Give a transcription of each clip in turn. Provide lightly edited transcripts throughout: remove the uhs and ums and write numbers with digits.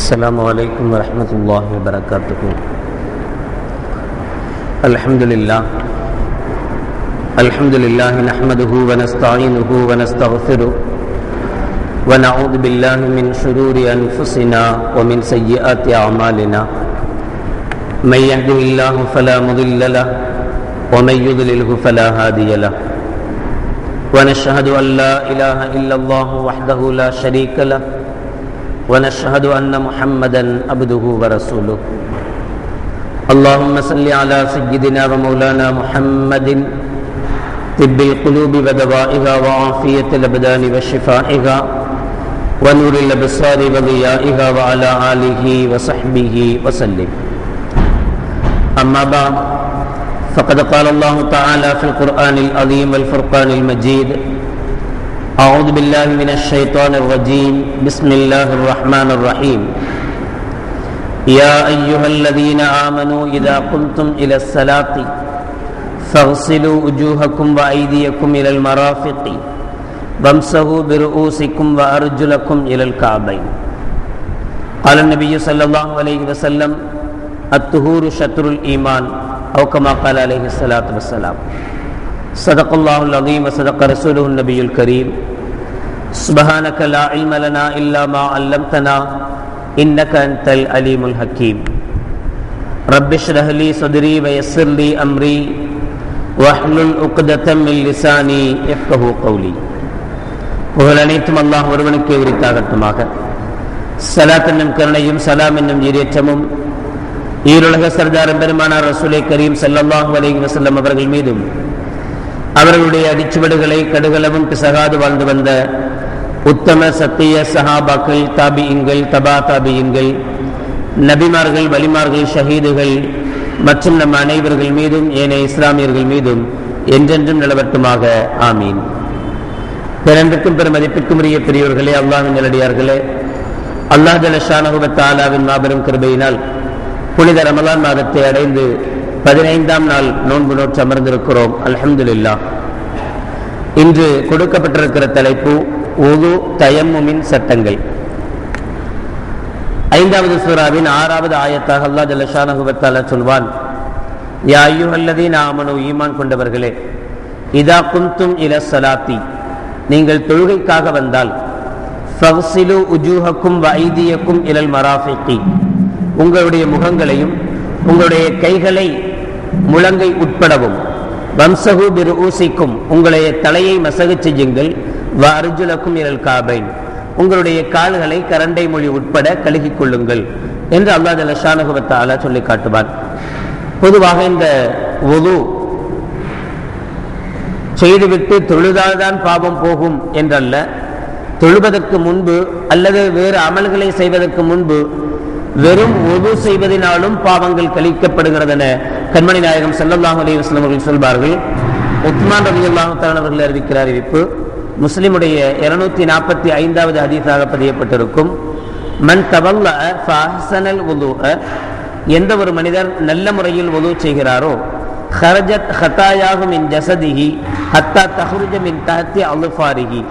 السلام عليكم ورحمة الله وبركاته. الحمد لله نحمده ونستعينه ونستغفره ونعوذ بالله من شرور أنفسنا ومن سيئات أعمالنا. من يهده الله فلا مضل له ومن يضلله فلا هادي له. ونشهد أن لا إله إلا الله وحده لا شريك له ونشهد أن محمدا عبده ورسوله. اللهم صل على سيدنا ومولانا محمد طب القلوب ودوائها وعافية الأبدان وشفائها ونور الأبصار وضيائها وعلى آله وصحبه وسلم. أما بعد، فقد قال الله تعالى في القرآن العظيم والفرقان المجيد: أعوذ بالله من الشيطان الرجيم، بسم الله الرحمن الرحيم. يا أيها الذين آمنوا إذا قمتم إلى الصلاة فاغسلوا وجوهكم وأيديكم إلى المرافق وامسحوا برؤوسكم وأرجلكم إلى الكعبين. قال النبي صلى الله عليه وسلم: الطهور شطر الإيمان، أو كما قال عليه الصلاة والسلام. صدق الله العظيم وصدق رسوله النبي الكريم. سبحانك لا علم لنا إلا ما علمتنا إنك أنت العليم الحكيم. رب اشرح لي صدري ويسر لي أمري واحلل عقدة من لساني يفقهوا قولي. புகழ் அனைத்தும் அல்லாஹ் ஒருவனுக்கே உரித்தாகட்டுமாக. ஸலாத் என்னும் கருணையும் சலாம் என்னும் ஈரேற்றமும் ஈருலக சர்தாரம் பெருமானார் ரசூலே கரீம் ஸல்லல்லாஹு அலைஹி வஸல்லம் அவர்கள் மீதும் அவர்களுடைய அடிச்சுவடுகளை கடுகளவும் பிசகாது வாழ்ந்து வந்த உத்தம சத்திய சஹாபாக்கள், தாபியின்கள், தபா தாபியின்கள், நபிமார்கள், வலிமார்கள், ஷஹீதுகள் மற்றும் நம் அனைவர்கள் மீதும் ஏனைய இஸ்லாமியர்கள் மீதும் என்றென்றும் நிலவட்டுமாக. ஆமீன். பிறந்திற்கும் பெரும் மதிப்பிற்கும் உரிய பெரியோர்களே, அல்லாஹ்வின் நல்லடியார்களே, அல்லாஹ் ஜல்ல ஷானஹு வ தஆலாவின் மாபெரும் கிருபையினால் புனித ரமலான் மாதத்தை அடைந்து 15ஆம் நாள் நோன்பு நோற்று அமர்ந்திருக்கிறோம். அல்ஹம்துலில்லாஹ். இன்று கொடுக்கப்பட்டிருக்கிற தலைப்பு உது தயம்முமின் சட்டங்கள். 5வது சூராவின் 6வது ஆயத்தாக அல்லாஹ் ஜல்ல ஷானஹு வ தஆலா சொல்வான்: யா அய்யுஹல்லதீன ஆமனூ, ஈமான் கொண்டவர்களே, இதா குன்தும் இல ஸலாத்தி, நீங்கள் தொழுகைக்காக வந்தால், ஃபக்ஸிலு உஜூஹக்கும் வ ஐதியக்கும் இலல் மராஃபிகி, உங்களுடைய முகங்களையும் உங்களுடைய கைகளை முழங்கை உட்படவும், வம்சஹு பிர்ஊசிக்கும், உங்களுடைய தலையை மசகு செய்யுங்கள், வ அர்ஜுலக்கும் இலல் காபைன், உங்களுடைய கால்களை கரண்டை மொழி உட்பட கழுகிக் கொள்ளுங்கள் என்று அல்லாஹ் ஜல்ல ஷானஹு வ தஆலா சொல்லி காட்டுவான். பொதுவாக இந்த வுது செய்துவிட்டு தொழுதால்தான் பாவம் போகும் என்றல்ல, தொழுவதற்கு முன்பு அல்லது வேறு அமல்களை செய்வதற்கு முன்பு வெறும் வுது செய்வதனாலும் பாவங்கள் கழிக்கப்படுகிறது என கண்மணி நாயகம் ஸல்லல்லாஹு அலைஹி வஸல்லம் அவர்கள் சொல்வார்கள். உத்மான் ரலியல்லாஹு தஆலா அவர்கள் அறிவிக்கிற அறிவிப்பு முஸ்லிமுடைய 245வது ஹதீஸாக பதியப்பட்டிருக்கும். மன் தவல்லஅ ஃபஅஹ்ஸனல் வுதுஅ, எந்த ஒரு மனிதர் நல்ல முறையில் வுது செய்கிறாரோ, ஹரஜத் ஹதாயாஹு மின் ஜஸதிஹி ஹத்தா தஹ்ருஜ மின் தஹ்தி அல்ஃபாரிஹி,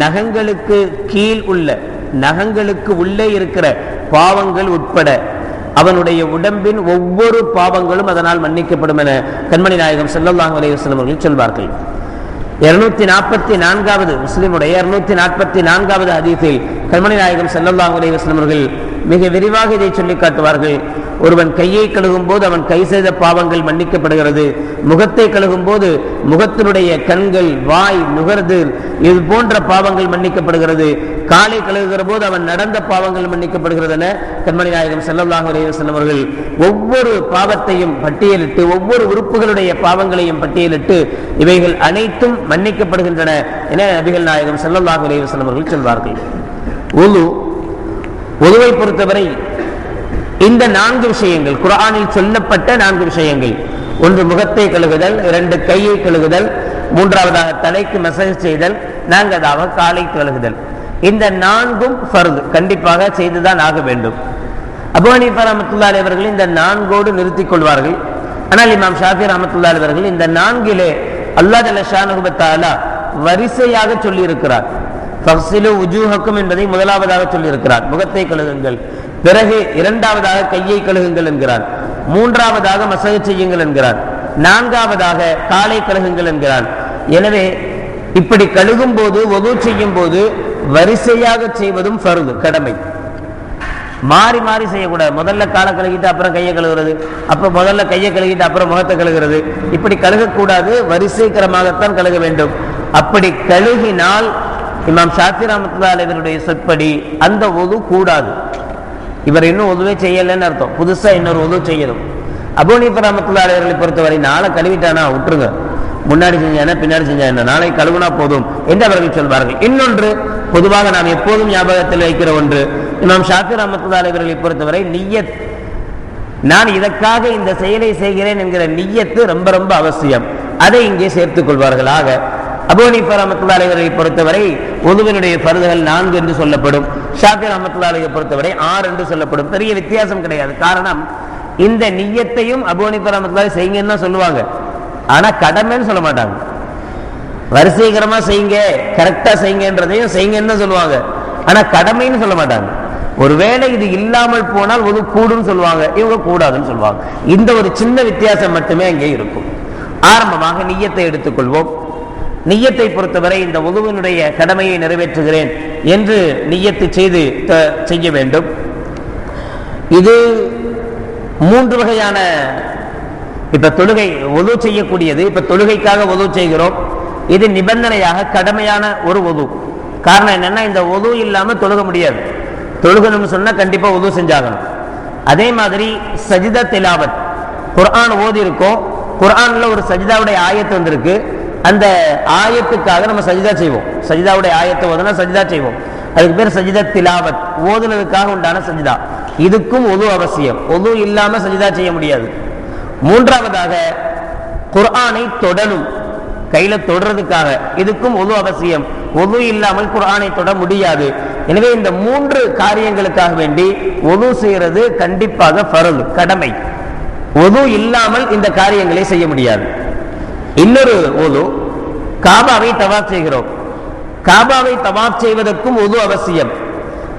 நகங்களுக்கு கீழ் உள்ள, நகங்களுக்கு உள்ளே இருக்கிற பாவங்கள் உட்பட அவனுடைய உடம்பின் ஒவ்வொரு பாவங்களும் அதனால் மன்னிக்கப்படும் என கண்மணி நாயகம் ஸல்லல்லாஹு அலைஹி வஸல்லம் அவர்கள் சொல்வார்கள். 244வது முஸ்லிமுடைய 244வது ஹதீஸில் கண்மணி நாயகம் ஸல்லல்லாஹு அலைஹி வஸல்லம் அவர்கள் மிக விரிவாக இதை சொல்லி காட்டுவார்கள். ஒருவன் கையை கழுகும் போது அவன் கை செய்த பாவங்கள் மன்னிக்கப்படுகிறது, முகத்தை கழுகும் போது முகத்தினுடைய கண்கள், வாய், நுகர்து, இது போன்ற பாவங்கள் மன்னிக்கப்படுகிறது, காலை கழுகுகிற போது அவன் நடந்த பாவங்கள் மன்னிக்கப்படுகிறது என கண்மணி நாயகம் ஸல்லல்லாஹு அலைஹி வஸல்லம் அவர்கள் ஒவ்வொரு பாவத்தையும் பட்டியலிட்டு, ஒவ்வொரு உறுப்புகளுடைய பாவங்களையும் பட்டியலிட்டு இவைகள் அனைத்தும் மன்னிக்கப்படுகின்றன என நபிகள் நாயகம் ஸல்லல்லாஹு அலைஹி வஸல்லம் அவர்கள் சொல்வார்கள். உதுவை பொறுத்தவரை இந்த 4 விஷயங்கள், குர்ஆனில் சொல்லப்பட்ட 4 விஷயங்கள்: 1 முகத்தை கழுகுதல், 2 கையை கழுகுதல், 3வதாக தலைக்கு மசஜ் செய்தல், 4வதாக காலை கழுகுதல். இந்த 4ம் ஃபர்து, கண்டிப்பாக செய்துதான் ஆக வேண்டும். அபூ ஹனீஃபா ரஹ்மத்துல்லாஹி அலைஹி அவர்கள் இந்த 4ஓடு நிறுத்திக் கொள்வார்கள். ஆனால் இமாம் ஷாஃபி ரஹ்மத்துல்லாஹி அலைஹி அவர்கள் இந்த 4லே அல்லாஹ் ஜல்ல ஷானஹு வ தஆலா வரிசையாக சொல்லி இருக்கிறார். ஃபக்ஸிலு உஜூஹக்கும் என்பதை முதலாவதாக சொல்லியிருக்கிறார். முகத்தை கழுகுங்கள். பிறகு இரண்டாவதாக கையை கழுகுங்கள் என்கிறான், மூன்றாவதாக மசகு செய்யுங்கள் என்கிறான், நான்காவதாக காலை கழுகுங்கள் என்கிறான். எனவே இப்படி கழுகும் போது வுது செய்யும் போது வரிசையாக செய்வதும் ஃபர்து, கடமை. மாறி மாறி செய்யக்கூடாது. முதல்ல காலை கழுகிட்டு அப்புறம் கையை கழுகுறது, அப்புறம் முதல்ல கையை கழுகிட்டு அப்புறம் முகத்தை கழுகுறது, இப்படி கழுகக்கூடாது. வரிசை கிரமாகத்தான் கழுக வேண்டும். அப்படி கழுகினால் இமாம் ஷாஃபி ரஹ்மத்துல்லாஹி அலைஹினுடைய சொற்படி அந்த வுது கூடாது. இவர் இன்னும் வுதுவே செய்யலைன்னு அர்த்தம், புதுசா இன்னொரு வுது செய்யணும். அபூ ஹனீஃபா ரஹ்மத்துல்லாஹி அலைஹி பொறுத்தவரை நாளை கழுவிட்டானா விட்டுருங்க, முன்னாடி செஞ்சானா பின்னாடி செஞ்சானா, நாளை கழுவுனா போதும் என்று அவர்கள் சொல்வார்கள். இன்னொன்று பொதுவாக நாம் எப்போதும் ஞாபகத்தில் வைக்கிற ஒன்று, இமாம் ஷாஃபி ரஹ்மத்துல்லாஹி அலைஹி பொறுத்தவரை நிய்யத், நான் இதற்காக இந்த செயலை செய்கிறேன் என்கிற நிய்யத்து ரொம்ப ரொம்ப அவசியம். அதை இங்கே சேர்த்துக் கொள்வார்கள். ஆக அபூ ஹனீஃபா ரஹ்மத்துல்லாஹி அலைஹி பொறுத்தவரை வுதுவினுடைய ஃபர்துகள் 4 என்று சொல்லப்படும், ஷாஃபி ரஹ்மத்துல்லாஹி அலைஹி பொறுத்தவரை 6 என்று சொல்லப்படும். பெரிய வித்தியாசம் கிடையாது. காரணம், இந்த நிய்யத்தையும் அபூ ஹனீஃபா ரஹ்மத்துல்லாஹி செய்யுங்கன்னு தான் சொல்லுவாங்க, ஆனா கடமைன்னு சொல்ல மாட்டாங்க. வரிசைகரமா செய்யுங்க, கரெக்டா செய்யுங்கன்றதையும் செய்யுங்கன்னு சொல்லுவாங்க, ஆனா கடமைன்னு சொல்ல மாட்டாங்க. ஒருவேளை இது இல்லாமல் போனால் வுது கூடும் சொல்லுவாங்க, இவங்க கூடாதுன்னு சொல்லுவாங்க. இந்த ஒரு சின்ன வித்தியாசம் மட்டுமே அங்கே இருக்கும். ஆரம்பமாக நிய்யத்தை எடுத்துக்கொள்வோம். நிய்யத்தை பொறுத்தவரை இந்த வுதுவினுடைய கடமையை நிறைவேற்றுகிறேன் என்று நிய்யத்து செய்ய வேண்டும். இது 3 வகையான, இப்ப தொழுகை வுது செய்யக்கூடியது. இப்ப தொழுகைக்காக வுது செய்கிறோம், இது நிபந்தனையாக கடமையான ஒரு வுது. காரணம் என்னன்னா, இந்த வுது இல்லாம தொழுக முடியாது. தொழுகணும்னு சொன்னா கண்டிப்பா வுது செஞ்சாகணும். அதே மாதிரி சஜிதா திலாவத், குர்ஆன் ஓதி இருக்கோம், குர்ஆன்ல ஒரு சஜிதாவுடைய ஆயத்து வந்திருக்கு, அந்த ஆயத்துக்காக நம்ம சஜிதா செய்வோம். சஜிதாவுடைய ஆயத்தை ஓதுனா சஜிதா செய்வோம், அதுக்கு பேர் சஜிதா திலாவத், ஓதுனதுக்காக உண்டான சஜிதா. இதுக்கும் வுது அவசியம், வுது இல்லாம சஜிதா செய்ய முடியாது. மூன்றாவதாக குர்ஆனை தொடணும், கையில தொடறதுக்காக, இதுக்கும் வுது அவசியம். வுது இல்லாமல் குர்ஆனை தொட முடியாது. எனவே இந்த 3 காரியங்களுக்காக வேண்டி வுது செய்யறது கண்டிப்பாக ஃபர்து, கடமை. வுது இல்லாமல் இந்த காரியங்களை செய்ய முடியாது. இன்னொரு வுது, காபாவை தவாப் செய்கிறோம். காபாவை தவாப் செய்வதற்கும் வுது அவசியம்.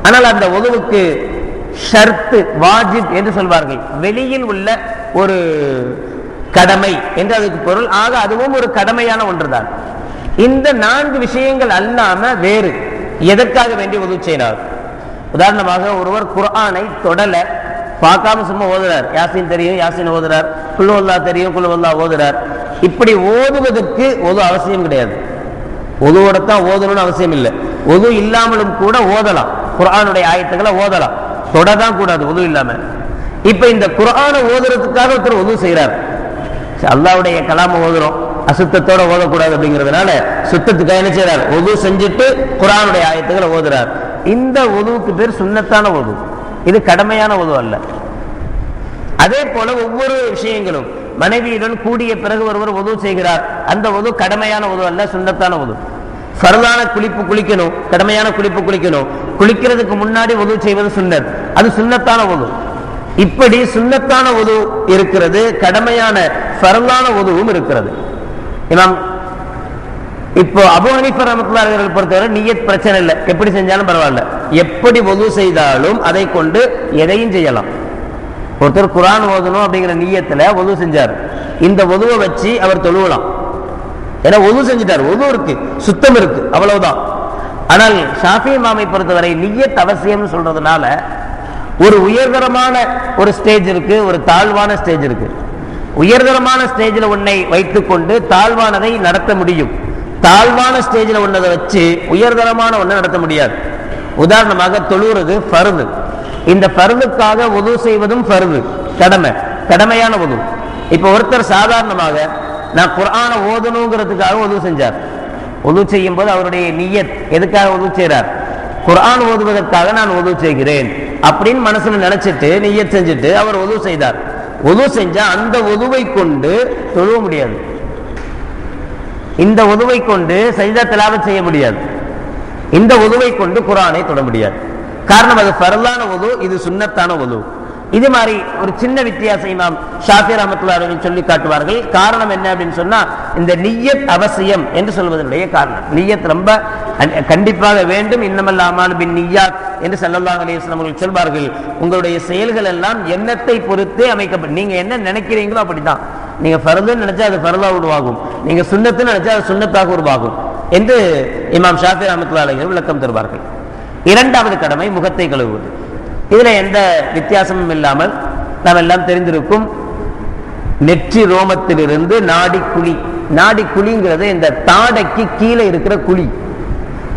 ஆனால் அந்த வுதுவுக்கு ஷர்த்து, வாஜிப் என்று சொல்வார்கள், வெளியில் உள்ள ஒரு கடமை என்று அதுக்கு பொருள். ஆக அதுவும் ஒரு கடமையான ஒன்றுதான். இந்த 4 விஷயங்கள் அல்லாம வேறு எதற்காக வேண்டி வுது செய்யறார்? உதாரணமாக ஒருவர் குர்ஆனை தொடல, பார்க்காம சும்மா ஓதுறார், யாசின் தெரியும் யாசின் ஓதுறார், குல் ஹுவல்லாஹ் தெரியும் குல் ஹுவல்லாஹ் ஓதுறார். இப்படி ஓதுவதற்கு வுது அவசியம் கிடையாது. வுதுவோட தான் ஓதணும்னு அவசியம் இல்லை. வுது இல்லாமலும் கூட ஓதலாம், குர்ஆனுடைய ஆயத்துக்களை ஓதலாம், தொடதான் கூடாது வுது இல்லாம. இப்ப இந்த குர்ஆனை ஓதுறதுக்காக ஒருத்தர் வுது செய்யறார். அல்லாஹ்வுடைய கலாம ஓதுறோம், அசுத்தத்தோட ஓதக்கூடாது அப்படிங்கிறதுனால சுத்தத்துக்காக என்ன செய்யறார்? வுது செஞ்சுட்டு குர்ஆனுடைய ஆயத்துக்களை ஓதுறார். இந்த வுதுவுக்கு பேர் சுன்னத்தான வுது, இது கடமையான வுது அல்ல. அதே போல ஒவ்வொரு விஷயங்களும், மனைவியுடன் கூடிய பிறகு ஒருவர் வுது செய்கிறார், அந்த வுது கடமையான வுது அல்ல, சுன்னத்தான வுது. ஃபர்தான குளிப்பு குளிக்கணும், கடமையான குளிப்பு குளிக்கணும், குளிக்கிறதுக்கு முன்னாடி வுது செய்வது சுன்னத், அது சுன்னத்தான வுது. இப்படி சுன்னத்தான வுது இருக்கிறது, கடமையான ஃபர்தான வுதுவும் இருக்கிறது. இமாம் இப்போ அபூ ஹனீஃபா ரஹ்மத்துல்லாஹி அலைஹி பொறுத்தவரை நிய்யத் பிரச்சனை இல்லை, எப்படி செஞ்சாலும் பரவாயில்ல. எப்படி வுது செய்தாலும் அதை கொண்டு எதையும் செய்யலாம். ஒருத்தர் குர்ஆன் ஓதணும் அப்படிங்கிற நிய்யத்துல வுது செஞ்சார், இந்த வுதுவை வச்சு அவர் தொழுவலாம். ஏன்னா வுது செஞ்சிட்டார், வுது இருக்கு, சுத்தம் இருக்கு, அவ்வளவுதான். ஆனால் ஷாஃபி இமாமை பொறுத்தவரை நிய்யத் அவசியம்னு சொல்றதுனால ஒரு உயர்தரமான ஒரு ஸ்டேஜ் இருக்கு, ஒரு தாழ்வான ஸ்டேஜ் இருக்கு. உயர்தரமான ஸ்டேஜில் உன்னை வைத்துக்கொண்டு தாழ்வானதை நடத்த முடியும், தாழ்வான ஸ்டேஜில் ஒன்னதை வச்சு உயர்தரமான ஒன்றை நடத்த முடியாது. உதாரணமாக தொழுகிறது ஃபர்து, இந்த ஃபர்துக்காக வுது செய்வதும் ஃபர்து, கடமை, கடமையான வுது. இப்ப ஒருத்தர் சாதாரணமாக நான் குர்ஆனை ஓதணுங்கிறதுக்காக வுது செஞ்சார். வுது செய்யும் போது அவருடைய நிய்யத் எதுக்காக வுது செய்றார்? குர்ஆன் ஓதுவதற்காக நான் வுது செய்கிறேன் அப்படின்னு மனசுல நினைச்சிட்டு நிய்யத் செஞ்சுட்டு அவர் வுது செய்தார். வுது செஞ்சா அந்த வுதுவை கொண்டு தொழுவ முடியாது, இந்த வுதுவை கொண்டு சஜ்தா திலாவத் செய்ய முடியாது, இந்த வுதுவை கொண்டு குர்ஆனை தொட முடியாது. காரணம் அது ஃபர்லான வுது, இது சுன்னத்தான வுது. இது மாதிரி ஒரு சின்ன வித்தியாசம் இமாம் ஷாஃபி ரஹ்மத்துல்லாஹி அலைஹி சொல்லி காட்டுவார்கள். காரணம் என்ன அப்படின்னு சொன்னா, இந்த நிய்யத் அவசியம் என்று சொல்வதனுடைய காரணம். நிய்யத் ரொம்ப கண்டிப்பாக வேண்டும். இன்னமல் அமாலு பின்னிய்யாத் என்று ஸல்லல்லாஹு அலைஹி வஸல்லம் அவர்கள் சொல்வார்கள். உங்களுடைய செயல்கள் எல்லாம் எண்ணத்தை பொறுத்தே அமைக்கப்படும். நீங்க என்ன நினைக்கிறீங்களோ அப்படிதான். நீங்க ஃபர்துன்னு நினைச்சா அது ஃபர்தா உருவாகும், நீங்க சுன்னத்துன்னு நினைச்சா அது சுன்னத்தாக உருவாகும் என்று இமாம் ஷாஃபி ரஹ்மத்துல்லாஹி அலைஹி விளக்கம் தருவார்கள். இரண்டாவது கடமை முகத்தை கழுவுவது. இதுல எந்த வித்தியாசமும் இல்லாமல் நாம் எல்லாம் தெரிந்திருக்கும், நெற்றி ரோமத்திலிருந்து நாடி குழி. நாடி குழிங்கிறது இந்த தாடைக்கு கீழே இருக்கிற குழி.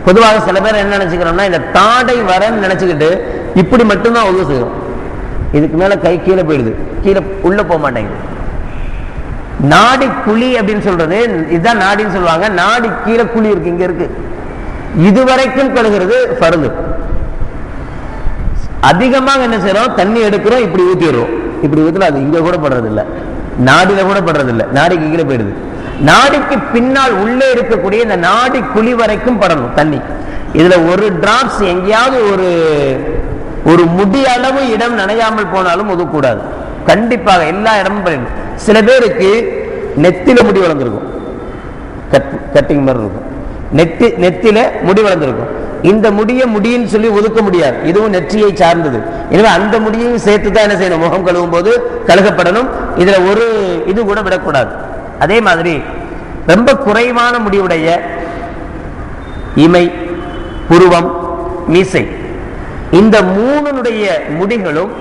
பொதுவாக சில பேர் என்ன நினைச்சுக்கிறோம்னா, இந்த தாடை வரன்னு நினைச்சுக்கிட்டு இப்படி மட்டும்தான் உதவு செய்யும். இதுக்கு மேல கை கீழே போயிடுது, கீழே உள்ள போக மாட்டேங்குது. நாடி குழி அப்படின்னு சொல்றது இதுதான் நாடின்னு சொல்லுவாங்க. நாடி கீழே குழி இருக்கு, இங்க இருக்கு. இதுவரைக்கும் கழுகிறது ஃபர்து. அதிகமாக என்ன செய்யறோம், தண்ணி எடுக்கிறோம், இப்படி ஊத்திடுறோம். இப்படி ஊத்துல அது இங்க கூட படுறது இல்லை, நாடியில கூட படுறது இல்லை, நாடிக்கு கீழே போயிடுது. நாடிக்கு பின்னால் உள்ளே இருக்கக்கூடிய இந்த நாடி குழி வரைக்கும் படணும் தண்ணி. இதுல ஒரு டிராப்ஸ் எங்கேயாவது ஒரு முடி அளவு இடம் நனையாமல் போனாலும் ஒதுக்கூடாது. கண்டிப்பாக எல்லா இடமும் பண்ணிடணும். சில பேருக்கு நெத்தில முடி வளர்ந்துருக்கும், கட்டிங் மாதிரி இருக்கும், நெத்தில முடி வளர்ந்துருக்கும். இந்த முடிய முடின்னு சொல்லி ஒதுக்க முடியாது, இதுவும் நெற்றியை சார்ந்தது. எனவே அந்த முடியையும் சேர்த்து தான் என்ன செய்யணும், முகம் கழுவும் போது கழுகப்படணும். இதுல ஒரு இது கூட விடக்கூடாது. அதே மாதிரி ரொம்ப குறைவான முடிவுடைய இமை, புருவம், மீசை, இந்த மூணுடைய முடிகளும்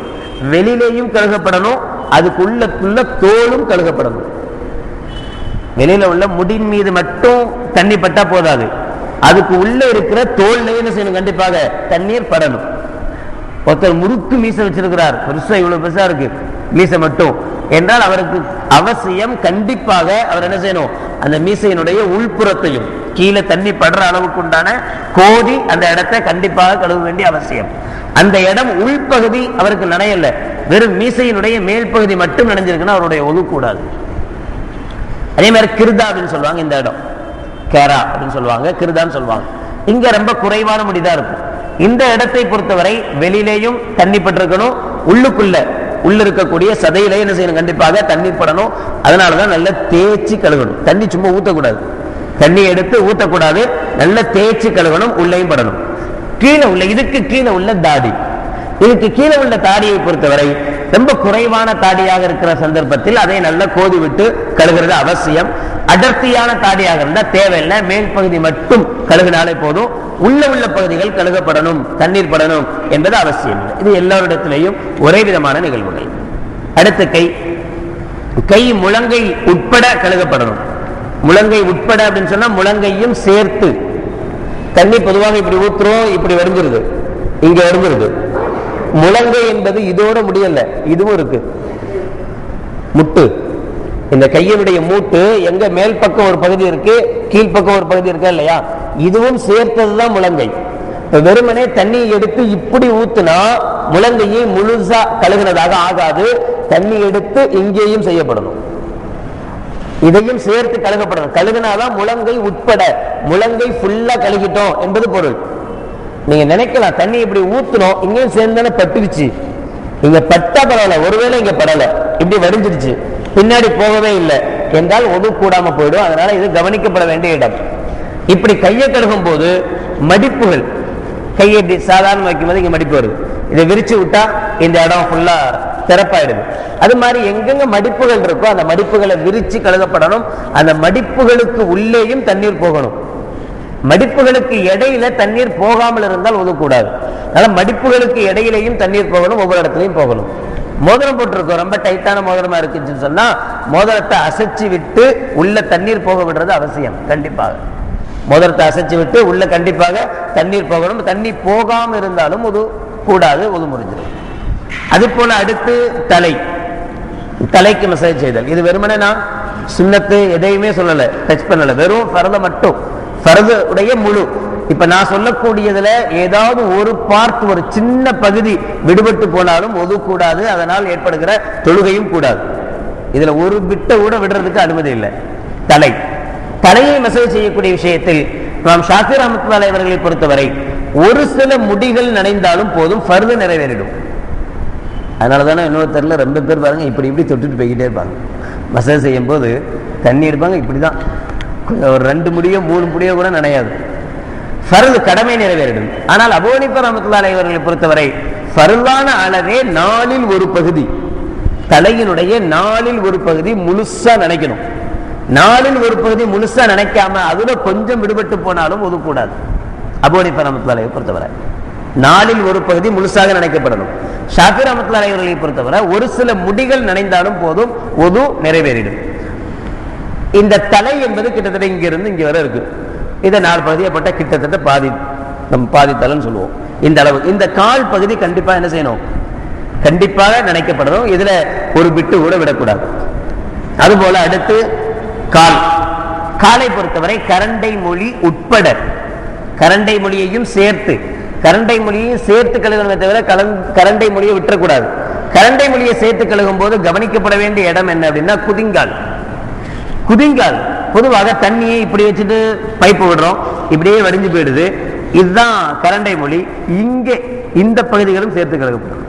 வெளியிலேயும் கழுகப்படணும், அதுக்குள்ள தோலும் கழுகப்படணும். வெளியில உள்ள முடியின் மீது மட்டும் தண்ணி பட்டா போதாது, அதுக்கு உள்ள இருக்கிற தோல்ல என்ன செய்யணும், கண்டிப்பாக தண்ணீர் படணும். ஒருத்தர் முறுக்கு மீசை வச்சிருக்கிறார், பெருசா இவ்வளவு பெருசா இருக்கு மீசை மட்டும் என்றால் அவருக்கு அவசியம் கண்டிப்பாக அவர் என்ன செய்யணும், அந்த மீசையினுடைய உள்புறத்தையும் கீழே தண்ணி படுற அளவுக்கு உண்டான கோதி அந்த இடத்தை கண்டிப்பாக கழுவ வேண்டிய அவசியம். அந்த இடம் உள்பகுதி அவருக்கு நனையல, வெறும் மீசையினுடைய மேல் பகுதி மட்டும் நனைஞ்சிருக்குன்னா அவருடைய ஒதுக்கூடாது. அதே மாதிரி கிருதா அப்படின்னு சொல்லுவாங்க, இந்த இடம் கேரா அப்படின்னு சொல்லுவாங்க, கிருதான்னு சொல்லுவாங்க. இங்க ரொம்ப குறைவான முடிதான் இருக்கும். இந்த இடத்தை பொறுத்தவரை வெளியிலேயும் தண்ணி பட்டிருக்கணும், உள்ள இருக்கக்கூடிய சதையில என்ன செய்யணும், கண்டிப்பாக தண்ணீர் படணும். அதனாலதான் நல்லா தேய்ச்சி கழுகணும். தண்ணி சும்மா ஊத்தக்கூடாது, தண்ணி எடுத்து ஊத்தக்கூடாது, நல்லா தேய்ச்சி கழுகணும், உள்ளேயும் படணும். கீழே உள்ள இதுக்கு கீழே உள்ள தாடி, இதுக்கு கீழே உள்ள தாடியை பொறுத்தவரை ரொம்ப குறைவான தாடியாக இருக்கிற சந்தர்ப்பத்தில் அதை நல்லா கோதி விட்டு கழுகிறது அவசியம். அடர்த்தியான தாடியாக இருந்தால் தேவையில்லை, மேல் பகுதி மட்டும் கழுகினாலே போதும். உள்ள பகுதிகள் கழுகப்படணும், தண்ணீர் படணும் என்பது அவசியம். இது எல்லாரிடத்திலேயும் ஒரே விதமான நிகழ்வுகள். அடுத்த கை முழங்கை உட்பட கழுகப்படணும். முழங்கை உட்பட அப்படின்னு சொன்னா முழங்கையும் சேர்த்து. தண்ணி பொதுவாக இப்படி ஊத்துறோம், இப்படி வடிஞ்சிருது, இங்க வடிஞ்சிருது. முழங்கை என்பது இதோட முடியல, இதுவும் இருக்கு. முட்டு, இந்த கையினுடைய மூட்டு எங்க மேல் பக்கம் ஒரு பகுதி இருக்கு, கீழ்பக்கம் ஒரு பகுதி இருக்கா இல்லையா, இதுவும் சேர்த்ததுதான் முழங்கை. வெறுமனே தண்ணி எடுத்து இப்படி ஊத்துனா முழங்கையை முழுசா கழுகினதாக ஆகாது. தண்ணி எடுத்து இங்கேயும் செய்யப்படணும், இதையும் சேர்த்து கழுகப்படணும். கழுகினாதான் முழங்கை உட்பட, முழங்கை ஃபுல்லா கழுகிட்டோம் என்பது பொருள். நீங்க நினைக்கலாம் தண்ணி இப்படி ஊத்தணும், இங்கேயும் சேர்ந்தானே பட்டுருச்சு, இங்க பட்டா பரவாயில்ல, ஒருவேளை இங்க படல, இப்படி வடிஞ்சிருச்சு, பின்னாடி போகவே இல்லை என்றால் ஒதுக்கூடாம போயிடும். அதனால இது கவனிக்கப்பட வேண்டிய இடம். இப்படி கையை கழுகும் போது மடிப்புகள், கையை இப்படி சாதாரண வைக்கும்போது இங்க மடிப்பு வருது, இதை விரிச்சு விட்டா இந்த இடம் ஃபுல்லா திறப்பாயிடுது. அது மாதிரி எங்கெங்க மடிப்புகள் இருக்கோ அந்த மடிப்புகளை விரிச்சு கழுகப்படணும். அந்த மடிப்புகளுக்கு உள்ளேயும் தண்ணீர் போகணும். மடிப்புகளுக்கு இடையில தண்ணீர் போகாமல் இருந்தால் ஒதுக்கூடாது. அதனால மடிப்புகளுக்கு இடையிலையும் தண்ணீர் போகணும், ஒவ்வொரு இடத்துலையும் போகணும். மோதிரம் போட்டிருக்கோம், ரொம்ப டைட்டான மோதிரமா இருக்குன்னு சொன்னா மோதிரத்தை அசைச்சு விட்டு உள்ள தண்ணீர் போக விடுறது அவசியம். கண்டிப்பாக மோதிரத்தை அசைச்சு விட்டு உள்ள கண்டிப்பாக தண்ணீர் போகணும். தண்ணி போகாம இருந்தாலும் ஒது கூடாது, ஒது முறிஞ்சிடும். அது போல அடுத்து தலைக்கு மசாஜ் செய்தல். இது வெறுமனே நான் சுன்னத்து எதையுமே சொல்லல, டச் பண்ணல, வெறும் ஃபர்த மட்டும், ஃபர்து உடைய முழு. இப்ப நான் சொல்லக்கூடியதுல ஏதாவது ஒரு பார்ட், ஒரு சின்ன பகுதி விடுபட்டு போனாலும் ஒதுக்கூடாது. அதனால் ஏற்படுகிற தொழுகையும் கூடாது. இதுல ஒரு பிட்ட கூட விடுறதுக்கு அனுமதி இல்லை. தலையை மசாஜ் செய்யக்கூடிய விஷயத்தில் நாம் ஷாஃபி ரஹ்மத்துல்லாஹி அலைஹி அவர்களை பொறுத்தவரை ஒரு சில முடிகள் நனைந்தாலும் போதும், ஃபர்து நிறைவேறிடும். அதனாலதானே இன்னொருத்தர்ல ரொம்ப பேர் பாருங்க இப்படி இப்படி தொட்டுட்டு போய்கிட்டே இருப்பாங்க. மசாஜ் செய்யும் போது தண்ணி இருப்பாங்க, இப்படிதான் ஒரு 2 முடியோ 3 முடியோ கூட நனையாது. ஃபர்து கடமை நிறைவேறிடும். ஆனால் அபூ ஹனீஃபா ரஹ்மத்துல்லாஹி அலைஹி அவர்களை பொறுத்தவரை ஃபர்லான அளவே 4இல் ஒரு பகுதி, தலையினுடைய 4இல் ஒரு பகுதி முழுசா நினைக்கணும். 4இல் ஒரு பகுதி முழுசா நினைக்காம அதுல கொஞ்சம் விடுபட்டு போனாலும் ஒது கூடாது. அபூ ஹனீஃபா ரஹ்மத்துல்லாஹி அலைஹி பொறுத்தவரை 4இல் ஒரு பகுதி முழுசாக நினைக்கப்படணும். ஷாஃபி ரஹ்மத்துல்லாஹி அலைஹி அவர்களை பொறுத்தவரை ஒரு சில முடிகள் நினைந்தாலும் போதும், ஒது நிறைவேறிடும். இந்த தலை என்பது கிட்டத்தட்ட இங்க இருந்து இங்க வரை இருக்கு. இதை 4 பகுதியப்பட்ட கிட்டத்தட்ட பாதித்தலன்னு சொல்லுவோம். இந்த அளவு இந்த கால் பகுதி கண்டிப்பா என்ன செய்யணும், கண்டிப்பாக நினைக்கப்படணும். இதுல ஒரு பிட்டு கூட விடக்கூடாது. அதுபோல அடுத்து காலை பொறுத்தவரை கரண்டை மொழி உட்பட, கரண்டை மொழியையும் சேர்த்து கழுகணுமே தவிர கரண்டை மொழியை விட்டுறக்கூடாது. கரண்டை மொழியை சேர்த்து கழுகும் போது கவனிக்கப்பட வேண்டிய இடம் என்ன அப்படின்னா குதிங்கால். பொதுவாக தண்ணியை இப்படி வச்சுட்டு பைப்பு விடுறோம், இப்படியே வடிஞ்சு போயிடுது. இதுதான் கரண்டை மொழி. இங்கே இந்த பகுதிகளும் சேர்த்து கழுகப்படும்.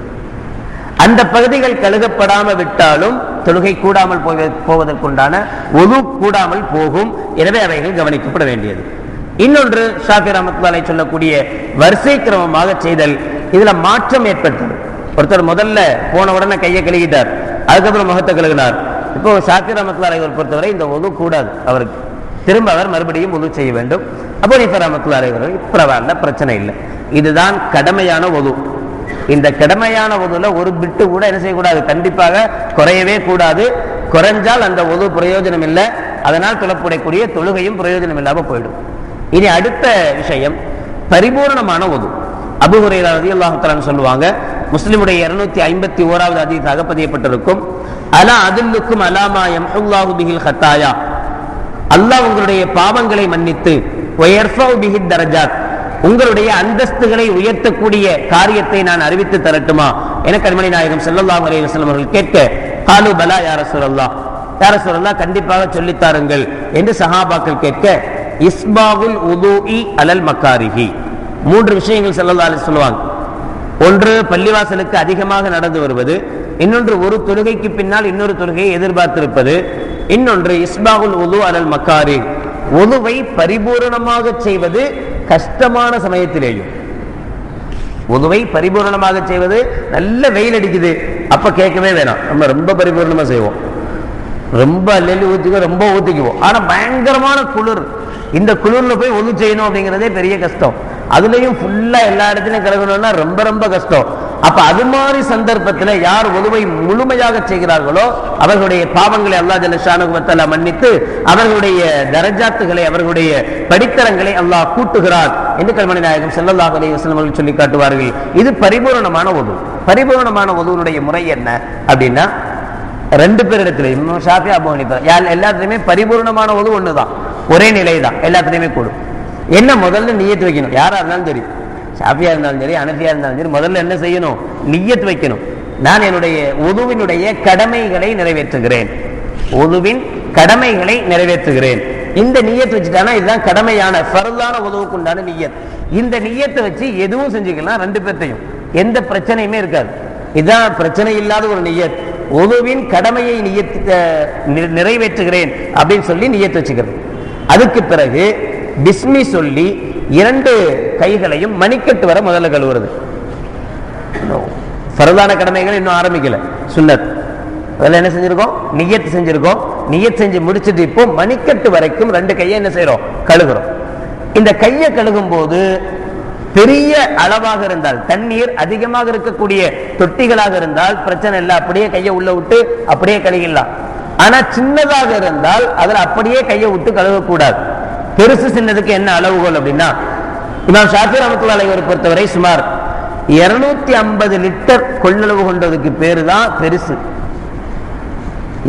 அந்த பகுதிகள் கழுகப்படாம விட்டாலும் தொழுகை கூடாமல் போவதற்குண்டான ஒது கூடாமல் போகும். எனவே அவைகள் கவனிக்கப்பட வேண்டியது. இன்னொன்று ஷாஃபி ரஹ்மத்துல்லாஹி அலைஹி சொல்லக்கூடிய வரிசை கிரமமாக செய்தல். இதுல மாற்றம் ஏற்பட்டது. ஒருத்தர் முதல்ல போன உடனே கையை கழுகிட்டார், அதுக்கப்புறம் முகத்தை கழுகினார். இப்போ ஷாஃபி ரஹ்மத்துல்லாஹி அலைஹி பொறுத்தவரை இந்த ஒது கூடாது. அவருக்கு திரும்ப அவர் மறுபடியும் ஒது செய்ய வேண்டும். அபூ ஹனீஃபா ரஹ்மத்துல்லாஹி அலைஹி பரவாயில்ல, பிரச்சனை இல்லை. இதுதான் கடமையான ஒது. இந்த கடமையான ஒதுல ஒரு பிட்டு கூட என்ன செய்யக்கூடாது, கண்டிப்பாக குறையவே கூடாது. குறைஞ்சால் அந்த ஒது பிரயோஜனம் இல்லை. அதனால் தொழப்படக்கூடிய தொழுகையும் பிரயோஜனம் இல்லாம போயிடும். இனி அடுத்த விஷயம் பரிபூர்ணமான ஒது. அபூ ஹுரைரா ரலியல்லாஹு தஆலா சொல்லுவாங்க, முஸ்லிமுடைய 251வது ஹதீஸாக பதியப்பட்டிருக்கும், அலா அதுல்லுக்கும் அலாமா யம்ஹுல்லாஹு பிஹில் ஹத்தாயா, அல்லாஹ் உங்களுடைய பாவங்களை மன்னித்து வயர்ஃபஉ பிஹி தரஜாத், உங்களுடைய அந்தஸ்துகளை உயர்த்தக்கூடிய காரியத்தை நான் அறிவித்து தரட்டுமா என கண்மணி நாயகம் ஸல்லல்லாஹு அலைஹி வஸல்லம் அவர்கள் கேட்க, காலு பலா யா ரசூலல்லாஹ், யா ரசூலல்லாஹ் கண்டிப்பாக சொல்லித்தாருங்கள் என்று சஹாபாக்கள் கேட்க, இஸ்பாகுல் உதூஇ அலல் மக்காரிஹி, 3 விஷயங்கள் ஸல்லல்லாஹு அலைஹி சொல்லுவாங்க. ஒன்று பள்ளிவாசலுக்கு அதிகமாக நடந்து வருவது, இன்னொன்று ஒரு தொழுகைக்கு பின்னால் இன்னொரு தொழுகையை எதிர்பார்த்திருப்பது, இன்னொன்று இஸ்பாகுல் உது அலல் மக்காரி, உதுவை பரிபூரணமாக செய்வது கஷ்டமான சமயத்திலேயும். உதுவை பரிபூரணமாக செய்வது, நல்ல வெயில் அடிக்குது அப்ப கேட்கவே வேணாம், நம்ம ரொம்ப பரிபூர்ணமா செய்வோம், ரொம்ப அல்லி ஊத்திக்குவோம், ரொம்ப ஊத்திக்குவோம். ஆனா பயங்கரமான குளிர், இந்த குளிர்ல போய் ஒது செய்யணும் அப்படிங்கிறதே பெரிய கஷ்டம். அதுலயும் ஃபுல்லா எல்லா இடத்துலையும் கலக்கணும்னா ரொம்ப ரொம்ப கஷ்டம். அப்ப அது மாதிரி சந்தர்ப்பத்தில் யார் ஒதுவை முழுமையாக செய்கிறார்களோ அவர்களுடைய பாவங்களை அல்லாஹ் ஜல்ல ஷானஹு வ தஆலா மன்னித்து அவர்களுடைய தரஜாத்துகளை, அவர்களுடைய படித்தரங்களை அல்லாஹ் கூட்டுகிறார் என்று கண்மணி நாயகம் ஸல்லல்லாஹு அலைஹி வஸல்லம் அவர்கள் சொல்லி காட்டுவார்கள். இது பரிபூரணமான ஒது. பரிபூரணமான ஒதுவுடைய முறை என்ன அப்படின்னா, 2 பேரிடத்திலையும் ஷாஃபி அபூ ஹனீஃபா எல்லாத்துலயுமே பரிபூர்ணமான ஒது ஒண்ணுதான், ஒரே நிலை தான், எல்லாத்துலயுமே கூடும். என்ன முதல்ல நிய்யத் வைக்கணும். யாரா இருந்தாலும் சரி, ஷாஃபியா இருந்தாலும் சரி, ஹனஃபியா இருந்தாலும் சரி, முதல்ல என்ன செய்யணும், நிய்யத் வைக்கணும். நான் என்னுடைய ஒதுவினுடைய கடமைகளை நிறைவேற்றுகிறேன், ஒதுவின் கடமைகளை நிறைவேற்றுகிறேன். இந்த நிய்யத் வச்சுட்டானா இதுதான் கடமையான ஃபர்லான ஒதுவுக்கு உண்டான நிய்யத். இந்த நிய்யத்தை வச்சு எதுவும் செஞ்சுக்கலாம், 2 பேர்த்தையும் எந்த பிரச்சனையுமே இருக்காது. இதுதான் பிரச்சனை இல்லாத ஒரு நிய்யத். ஒதுவின் கடமையை நிறைவேற்றுகிறேன் அப்படின்னு சொல்லி நிய்யத் வச்சுக்கிறது. அதுக்கு பிறகு பிஸ்மி சொல்லி 2 கைகளையும் மணிக்கட்டு வர முதல்ல கழுவுறது. ஃபர்லான கடமைகள் இன்னும் ஆரம்பிக்கல, சுன்னத். அதில் என்ன செஞ்சிருக்கோம், நிய்யத் செஞ்சிருக்கோம். நிய்யத் செஞ்சு முடிச்சுட்டு இப்போ மணிக்கட்டு வரைக்கும் 2 கையை என்ன செய்யறோம், கழுகுறோம். இந்த கையை கழுகும் போது பெரிய அளவாக இருந்தால், தண்ணீர் அதிகமாக இருக்கக்கூடிய தொட்டிகளாக இருந்தால் பிரச்சனை இல்லை, அப்படியே கையை உள்ள விட்டு அப்படியே கழுகிடலாம். ஆனா சின்னதாக இருந்தால் அதுல அப்படியே கையை விட்டு கழுவக்கூடாது. பெருசு சின்னதுக்கு என்ன அளவுகோல் அப்படின்னா, இமாம் ஷாஃபி ரஹ்மத்துல்லாஹி அலைஹி பொறுத்தவரை சுமார் 250 லிட்டர் கொள்ளளவு கொண்டதுக்கு பேரு தான் பெருசு.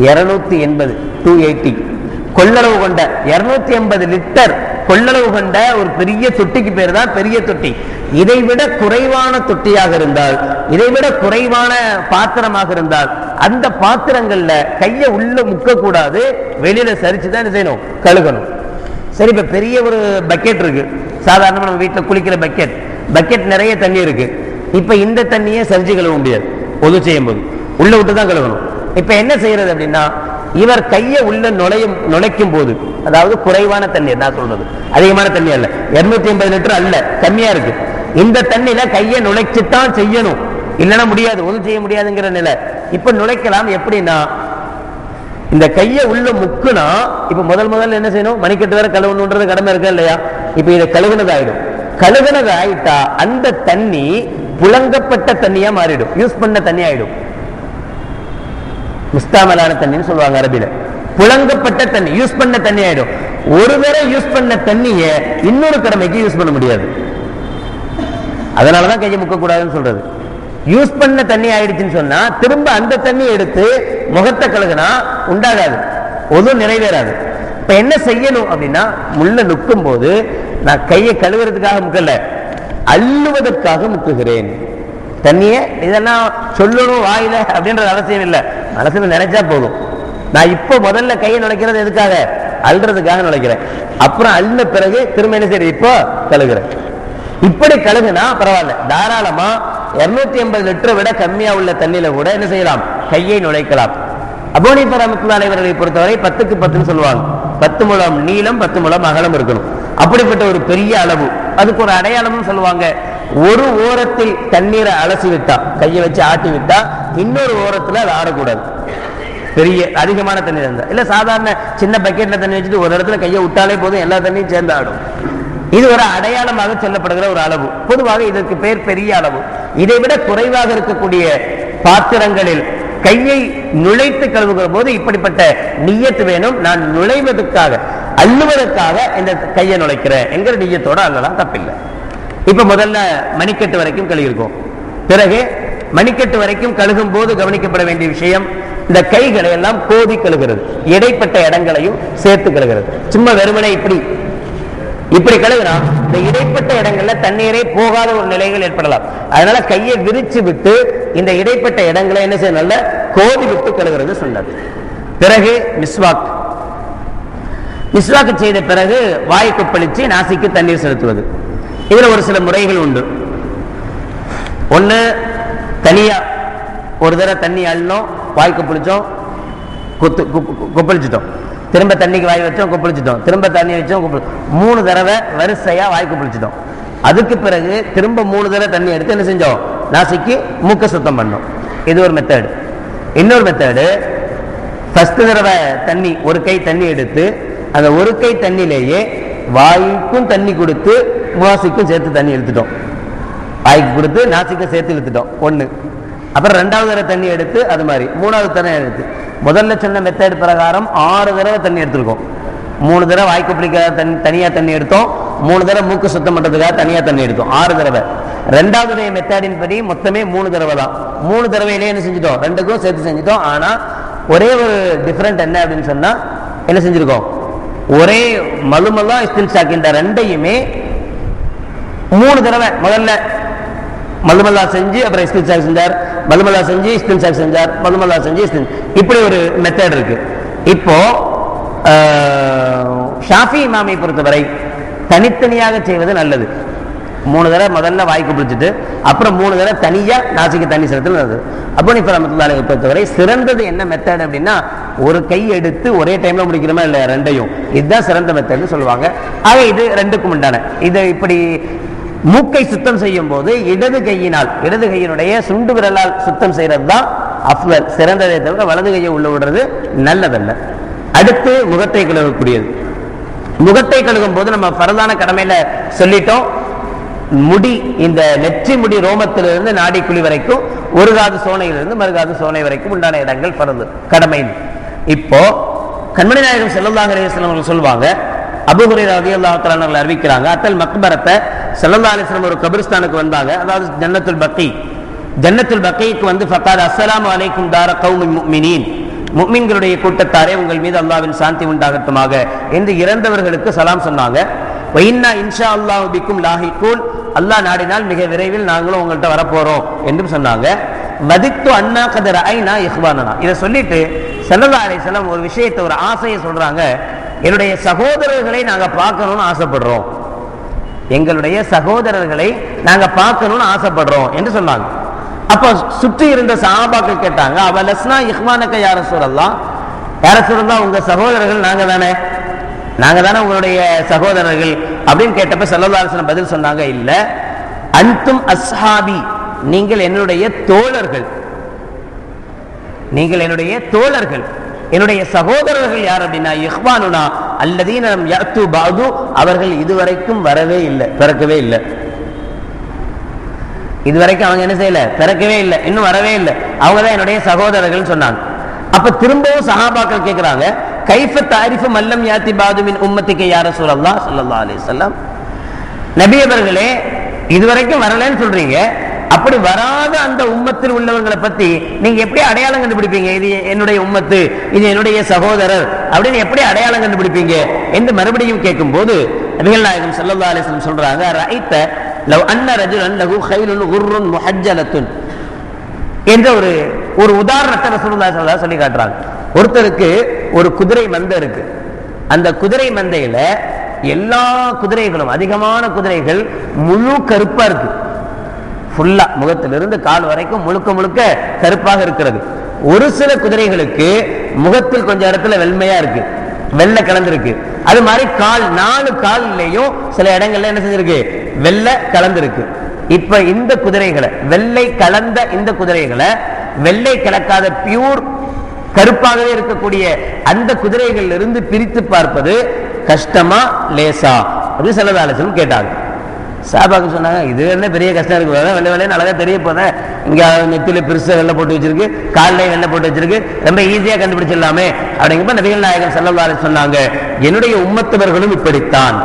280 கொள்ளளவு கொண்ட 280 லிட்டர் கொள்ளளவு கொண்ட ஒரு பெரிய தொட்டிக்கு பேர் தான் பெரிய தொட்டி. இதைவிட குறைவான தொட்டியாக இருந்தால், இதைவிட குறைவான பாத்திரமாக இருந்தால் அந்த பாத்திரங்கள்ல கையை உள்ள முக்க கூடாது, வெளியில சரிச்சுதான் என்ன செய்யணும், கழுகணும். சரி, இப்ப பெரிய ஒரு பக்கெட் இருக்கு, சாதாரணமா நம்ம வீட்டுல குளிக்கிற பக்கெட் நிறைய தண்ணி இருக்கு. இப்ப இந்த தண்ணியை சரிச்சு கழுவ முடியாது, ஒது செய்யும் போது உள்ள விட்டு தான் கழுவணும். இப்ப என்ன செய்யறது அப்படின்னா, இவர் கையை உள்ள நுழைக்கும் போது, அதாவது குறைவான தண்ணீர் நான் சொல்றது, அதிகமான தண்ணி அல்ல, 250 லிட்டர் அல்ல, கம்மியா இருக்கு. இந்த தண்ணியில கையை நுழைச்சுத்தான் செய்யணும், இல்லைன்னா முடியாது, ஒன்றும் செய்ய முடியாதுங்கிற நிலை. இப்ப நுழைக்கலாம். எப்படின்னா, இந்த கையை உள்ள முக்குனா, இப்ப முதல்ல என்ன செய்யணும், மணிக்கட்டு வேற கழுவணுன்றது கடமை இருக்கா இல்லையா? இப்ப இதை கழுகுனது ஆயிடும். கழுகுனது ஆயிட்டா அந்த தண்ணி புழங்கப்பட்ட தண்ணியா மாறிடும், யூஸ் பண்ண தண்ணி ஆயிடும். முஸ்தாமலான தண்ணின்னு சொல்லுவாங்க அரபில. புழங்கப்பட்ட தண்ணி, யூஸ் பண்ண தண்ணி ஆயிடும். ஒரு தடவை யூஸ் பண்ண தண்ணிய இன்னொரு கடமைக்கு யூஸ் பண்ண முடியாது. அதனாலதான் கையை முக்க கூடாதுன்னு சொல்றது. யூஸ் பண்ண தண்ணி ஆயிடுச்சுன்னு சொன்னா திரும்ப அந்த தண்ணி எடுத்து முகத்தை கழுகுனா உண்டாகாது, ஒதும் நிறைவேறாது. இப்ப என்ன செய்யணும் அப்படின்னா, முள்ள நுக்கும் போது நான் கையை கழுவுறதுக்காக முக்கல, அள்ளுவதற்காக முக்குகிறேன். தண்ணிய இதெல்லாம் சொல்லணும் வாயில அப்படின்ற அவசியம் இல்லை, மனசுல நினைச்சா போதும். நான் இப்ப முதல்ல கையை நுழைக்கிறது எதுக்காக, அள்ளுறதுக்காக நுழைக்கிறேன். அப்புறம் அள்ளின பிறகு திரும்ப என்ன செய்யறது, இப்போ கழுகுறேன். இப்படி கழுகுனா பரவாயில்ல, தாராளமா 250 லிட்டரை விட கம்மியா உள்ள தண்ணியில கூட என்ன செய்யலாம், கையை நுழைக்கலாம். அபூ ஹனீஃபா ரஹ்மத்துல்லாஹி அலைஹி அவர்களை பொறுத்தவரை 10க்கு 10 சொல்லுவாங்க. 10 முழம் நீளம் 10 முழம் அகலம் இருக்கணும். அப்படிப்பட்ட ஒரு பெரிய அளவு, அதுக்கு ஒரு அடையாளமும் சொல்லுவாங்க. ஒரு ஓரத்தில் தண்ணீரை அலசி விட்டா, கையை வச்சு ஆட்டி விட்டா, இன்னொரு ஓரத்துல அது ஆடக்கூடாது. பெரிய அதிகமான தண்ணீர் இருந்தா இல்ல, சாதாரண சின்ன பக்கெட்ல தண்ணி வச்சுட்டு ஒரு இடத்துல கையை விட்டாலே போதும், எல்லா தண்ணியும் சேர்ந்து ஆடும். இது ஒரு அடையாளமாக சொல்லப்படுகிற ஒரு அளவு. பொதுவாக இதற்கு பேர் பெரிய அளவு. இதை விட குறைவாக இருக்கக்கூடிய பாத்திரங்களில் கையை நுழைத்து கழுவுகிற போது இப்படிப்பட்ட நிய்யத்து வேணும். நான் நுழைவதற்காக, அள்ளுவதற்காக இந்த கையை நுழைக்கிறேன் என்கிற நிய்யத்தோட அல்லலாம், தப்பில்லை. இப்ப முதல்ல மணிக்கட்டு வரைக்கும் கழுகிருக்கோம். பிறகு மணிக்கட்டு வரைக்கும் கழுகும் போது கவனிக்கப்பட வேண்டிய விஷயம், இந்த கைகளை எல்லாம் கோதி கழுகிறது, இடைப்பட்ட இடங்களையும் சேர்த்து கழுகிறது. சும்மா வெறுமனை இப்படி கழுகுனா இந்த இடைப்பட்ட இடங்கள்ல தண்ணீரே போகாத ஒரு நிலைகள் ஏற்படலாம். அதனால கையை விரிச்சு விட்டு இந்த இடைப்பட்ட இடங்களை என்ன செய்ய, நல்ல கோதி விட்டு கழுகிறது சொன்னது. பிறகு மிஸ்வாக்கு செய்த பிறகு வாய் கொப்பளிச்சு நாசிக்கு தண்ணீர் செலுத்துவது. இதுல ஒரு சில முறைகள் உண்டு. ஒண்ணு, தனியா ஒரு தடவை தண்ணி அள்ளணும், வாய் கொப்பளிச்சோம், கொப்பளிச்சிட்டோம், திரும்ப தண்ணிக்கு வாய் வச்சோம், கொப்பளிச்சிட்டோம், திரும்ப தண்ணி வச்சோம், 3 தடவை வரிசையா வாய் கொப்பளிச்சிட்டோம். அதுக்கு பிறகு திரும்ப 3 தடவை தண்ணி எடுத்து என்ன செஞ்சோம், நாசிக்கு மூக்க சுத்தம் பண்ணோம். இது ஒரு மெத்தடு. இன்னொரு மெத்தடு, ஃபர்ஸ்ட் தடவை தண்ணி, ஒரு கை தண்ணி எடுத்து அந்த ஒரு கை தண்ணியிலேயே வாய்க்கும் தண்ணி கொடுத்து நாசிக்கும் சேர்த்து தண்ணி எடுத்துட்டோம், வாய்க்கு கொடுத்து நாசிக்கும் சேர்த்து இழுத்துட்டோம் ஒண்ணு. அப்புறம் 2வது தடவை தண்ணி எடுத்து அது மாதிரி 3வது தண்ணி எடுத்து, முதல்ல சொன்ன மெத்தட் பிரகாரம் 6 தடவை தண்ணி எடுத்திருக்கோம். 3 தடவை வாய்க்கு பிடிக்காத தனியா தண்ணி எடுத்தோம், 3 தடவை மூக்கு சுத்தம் பண்றதுக்காக தனியா தண்ணி எடுத்தோம், 6 தடவை. 2வது மெத்தடின் படி மொத்தமே 3 தடவை தான். 3 தடவையிலே என்ன செஞ்சிட்டோம், 2க்கும் சேர்த்து செஞ்சிட்டோம். ஆனா ஒரே ஒரு டிஃபரெண்ட் என்ன அப்படின்னு சொன்னா, என்ன செஞ்சிருக்கோம், ஒரே மலுமல்லா இஸ்தின்ஷாக் இந்த ரெண்டையுமே 3 தடவை முதல்ல மலுமல்லா செஞ்சு அப்புறம் இஸ்தின்ஷாக் செஞ்சார், மலுமல்லா செஞ்சு இஸ்தின்ஷாக் செஞ்சார், மலுமல்லா செஞ்சு இப்படி ஒரு மெத்தட் இருக்கு. இப்போ ஷாஃபி இமாமை பொறுத்தவரை தனித்தனியாக செய்வது நல்லது. 3 தடவை முதல்ல வாய்க்கு பிடிச்சிட்டு அப்புறம் 3 தடவை தனியா நாசிக்கு தண்ணி செலுத்தல் நல்லது. அபூ ஹனீஃபா ரஹ்மத்துல்லாஹி அலைஹி பொறுத்தவரை சிறந்தது என்ன மெத்தட் அப்படின்னா, ஒரு கை எடுத்து ஒரே டைம்ல முடிக்கிறோமா இல்ல, ரெண்டையும், இதுதான் சிறந்த மெத்தட்னு சொல்லுவாங்க. ஆக இது ரெண்டுக்கும் உண்டான. இது இப்படி மூக்கை சுத்தம் செய்யும் போது இடது கையினுடைய சுண்டு விரலால் சுத்தம் செய்யறது தான் அஃவல், சிறந்ததை தவிர வலது கையை உள்ள விடுறது நல்லதல்ல. அடுத்து முகத்தை கழுவக்கூடியது. முகத்தை கழுவும் போது நம்ம ஃபர்தான கடமையில சொல்லிட்டோம், முடி, இந்த நெற்றி முடி ரோமத்திலிருந்து நாடிக்குழி வரைக்கும், ஒரு காது சோனையிலிருந்து மறுகாது சோனை வரைக்கும் உண்டான இடங்கள் ஃபர்து கடமை. இப்போ கண்மணி நாயகம் ஸல்லல்லாஹு அலைஹி வஸல்லம் அவர்கள் சொல்வாங்க, அபூ ஹுரைரா ரலியல்லாஹு தஆலா அவர்கள் அறிவிக்கிறாங்க, அத்தல் மக்பரத்தை ஸல்லல்லாஹு அலைஹி வஸல்லம் ஒரு கபிரிஸ்தானுக்கு வந்தாங்க, அதாவது ஜன்னத்துல் பக்கீக்கு வந்து ஃபகால் அஸ்ஸலாமு அலைக்கும் தார கௌமின் முஃமினீன், முஃமின்களுடைய கூட்டத்தாரே உங்கள் மீது அல்லாஹ்வின் சாந்தி உண்டாகட்டுமாக என்று இறந்தவர்களுக்கு சலாம் சொன்னாங்க. வைன்னா இன்ஷா அல்லாஹ் பிக்கும் லாஹிகூன், அல்லாஹ் நாடினால் மிக விரைவில் நாங்களும் உங்கள்கிட்ட வரப்போறோம் என்று சொன்னாங்க. வதித்து அண்ணா கதர் ஐனா இஹ்வானனா, இதை சொல்லிட்டு ஸல்லல்லாஹு அலைஹி வஸல்லம் ஒரு விஷயத்தை, ஒரு ஆசையை சொல்றாங்க, என்னுடைய சகோதரர்களை நாங்க பார்க்கணும்னு ஆசைப்படுறோம், எங்களுடைய சகோதரர்களை நாங்க பார்க்கணும்னு ஆசைப்படுறோம் என்று சொன்னாங்க. அப்ப சுற்றி இருந்த சஹாபாக்கள் கேட்டாங்க, அவலஸ்னா இஹ்வானக யா ரசூலல்லாஹ், யார சொல்றா உங்க சகோதரர்கள் நாங்க தானே உங்களுடைய சகோதரர்கள் அப்படின்னு கேட்டப்ப ஸல்லல்லாஹு அலைஹி வஸல்லம் பதில் சொன்னாங்க, இல்ல அன்தும் அஸ்ஹாபி, நீங்கள் என்னுடைய தோழர்கள், நீங்கள் என்னுடைய தோழர்கள். என்னுடைய சகோதரர்கள் யார் அப்படின்னா இஹ்வானுனா அல்லதீன லம் யஅது பஅது, அவர்கள் இதுவரைக்கும் வரவே இல்லை, பிறக்கவே இல்லை. இதுவரைக்கும் அவங்க என்ன செய்யல, பிறக்கவே இல்லை, இன்னும் வரவே இல்லை, அவங்க தான் என்னுடைய சகோதரர்கள் சொன்னாங்க. அப்ப திரும்பவும் சஹாபாக்கள் கேட்கிறாங்க, கைஃப தாரிஃபு மல்லம் யாத்தி பாது மின் உம்மத்திக யா ரசூலல்லாஹ் ஸல்லல்லாஹு அலைஹி வஸல்லம், நபி அவர்களே இதுவரைக்கும் வரலன்னு சொல்றீங்க, அப்படி வராத அந்த உம்மத்தில் உள்ளவர்களை பத்தி நீங்க எப்படி அடையாளம் கண்டுபிடிப்பீங்க? இது என்னுடைய உம்மத்து, இது என்னுடைய சகோதரர் அப்படின்னு எப்படி அடையாளம் கண்டுபிடிப்பீங்க என்று மறுபடியும் கேட்கும் போது நபிகள் நாயகம் ஸல்லல்லாஹு அலைஹி வஸல்லம் சொல்றாங்க, ரஐத லவ் அன்ன ரஜுலன் லஹு கைலுன் குர்ருன் முஹஜ்ஜலத்துன் என்ற ஒரு உதாரணத்தை ரசூலுல்லாஹி ஸல்லல்லாஹு அலைஹி வஸல்லம் சொல்லி காட்டுறாங்க. ஒருத்தருக்கு ஒரு குதிரை மந்தை இருக்கு. அந்த குதிரை மந்தையில எல்லா குதிரைகளும், அதிகமான குதிரைகள் முழு கருப்பா இருக்கு. ஃபுல்லா முகத்திலிருந்து கால் வரைக்கும் முழுக்க முழுக்க கருப்பாக இருக்கிறது. ஒரு சில குதிரைகளுக்கு முகத்தில் கொஞ்சம் இடத்துல வெண்மையா இருக்கு, வெள்ளை கலந்திருக்கு. அது மாதிரி கால், 4 கால்லையும் சில இடங்கள்ல என்ன செஞ்சிருக்கு, வெள்ளை கலந்திருக்கு. இப்ப இந்த குதிரைகளை, வெள்ளை கலந்த இந்த குதிரைகளை வெள்ளை கலக்காத பியூர் கருப்பாகவே இருக்கக்கூடிய அந்த குதிரைகள் இருந்து பிரித்து பார்ப்பது கஷ்டமா லேசா அப்படின்னு ஸல்லல்லாஹு அலைஹி வஸல்லம் கேட்டாங்க. சாபாக்கு சொன்னாங்க, இது என்ன பெரிய கஷ்டம் இருக்கு, வெள்ளை வெள்ளைன்னு அழகா தெரிய போத, இங்க நெத்தில பெருசா வெள்ளை போட்டு வச்சிருக்கு, காலிலே வெள்ளை போட்டு வச்சிருக்கு, ரொம்ப ஈஸியா கண்டுபிடிச்சிடலாமே அப்படிங்கப்ப நபிகள் நாயகம் ஸல்லல்லாஹு அலைஹி வஸல்லம் சொன்னாங்க, என்னுடைய உம்மத்தவர்களும் இப்படித்தான்.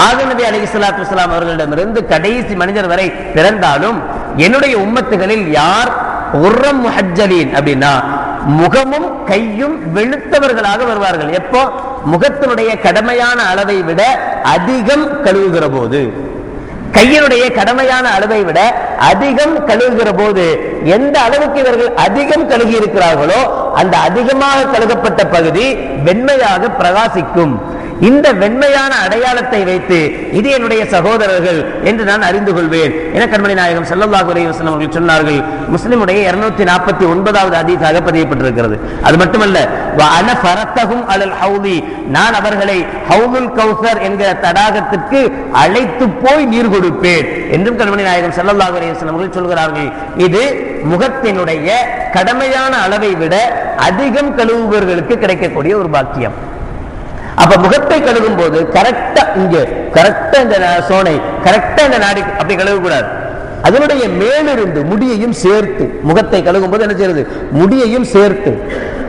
ஆதம் நபி அலைஹிஸ்ஸலாத்து வஸ்ஸலாம் அவர்களிடமிருந்து கடைசி மனிதர் வரை பிறந்தாலும் என்னுடைய உம்மத்துகளில் யார் உர்ரம் முஹஜ்ஜலீன் அப்படின்னா முகமும் கையும் வெளுத்தவர்களாக வருவார்கள். எப்போ? முகத்தினுடைய கடமையான அளவை விட அதிகம் கழுவுகிற போது, கையினுடைய கடமையான அளவை விட அதிகம் கழுவுகிற போது, எந்த அளவுக்கு இவர்கள் அதிகம் கழுகி இருக்கிறார்களோ அந்த அதிகமாக கழுகப்பட்ட பகுதி வெண்மையாக பிரகாசிக்கும். இந்த வெண்மையான அடையாளத்தை வைத்து இது என்னுடைய சகோதரர்கள் என்று நான் அறிந்து கொள்வேன் என கண்மணி நாயகம் ஸல்லல்லாஹு அலைஹி வஸல்லம் அவர்கள் சொன்னார்கள். முஸ்லிமுடைய 249வது ஹதீஸாக பதியப்பட்டிருக்கிறது. அது மட்டுமல்ல, வஅன ஃபரத்தஹும் அலல் ஹௌலி, நான் அவர்களை ஹௌலுல் கௌசர் என்கிற தடாகத்திற்கு அழைத்து போய் நீர் கொடுப்பேன் என்றும் கண்மணி நாயகம் ஸல்லல்லாஹு அலைஹி வஸல்லம் அவர்கள் சொல்கிறார்கள். இது முகத்தினுடைய கடமையான அளவை விட அதிகம் கழுவுபவர்களுக்கு கிடைக்கக்கூடிய ஒரு பாக்கியம். அப்ப முகத்தை கழுவும் போது கரெக்டா இங்க, கரெக்டா இந்த சோனை, கரெக்டா இந்த நாடி அப்படி கழுவ கூடாது. அதனுடைய மேலிருந்து முடியையும் சேர்த்து முகத்தை கழுவும் போது என்ன செய்யறது, முடியையும் சேர்த்து,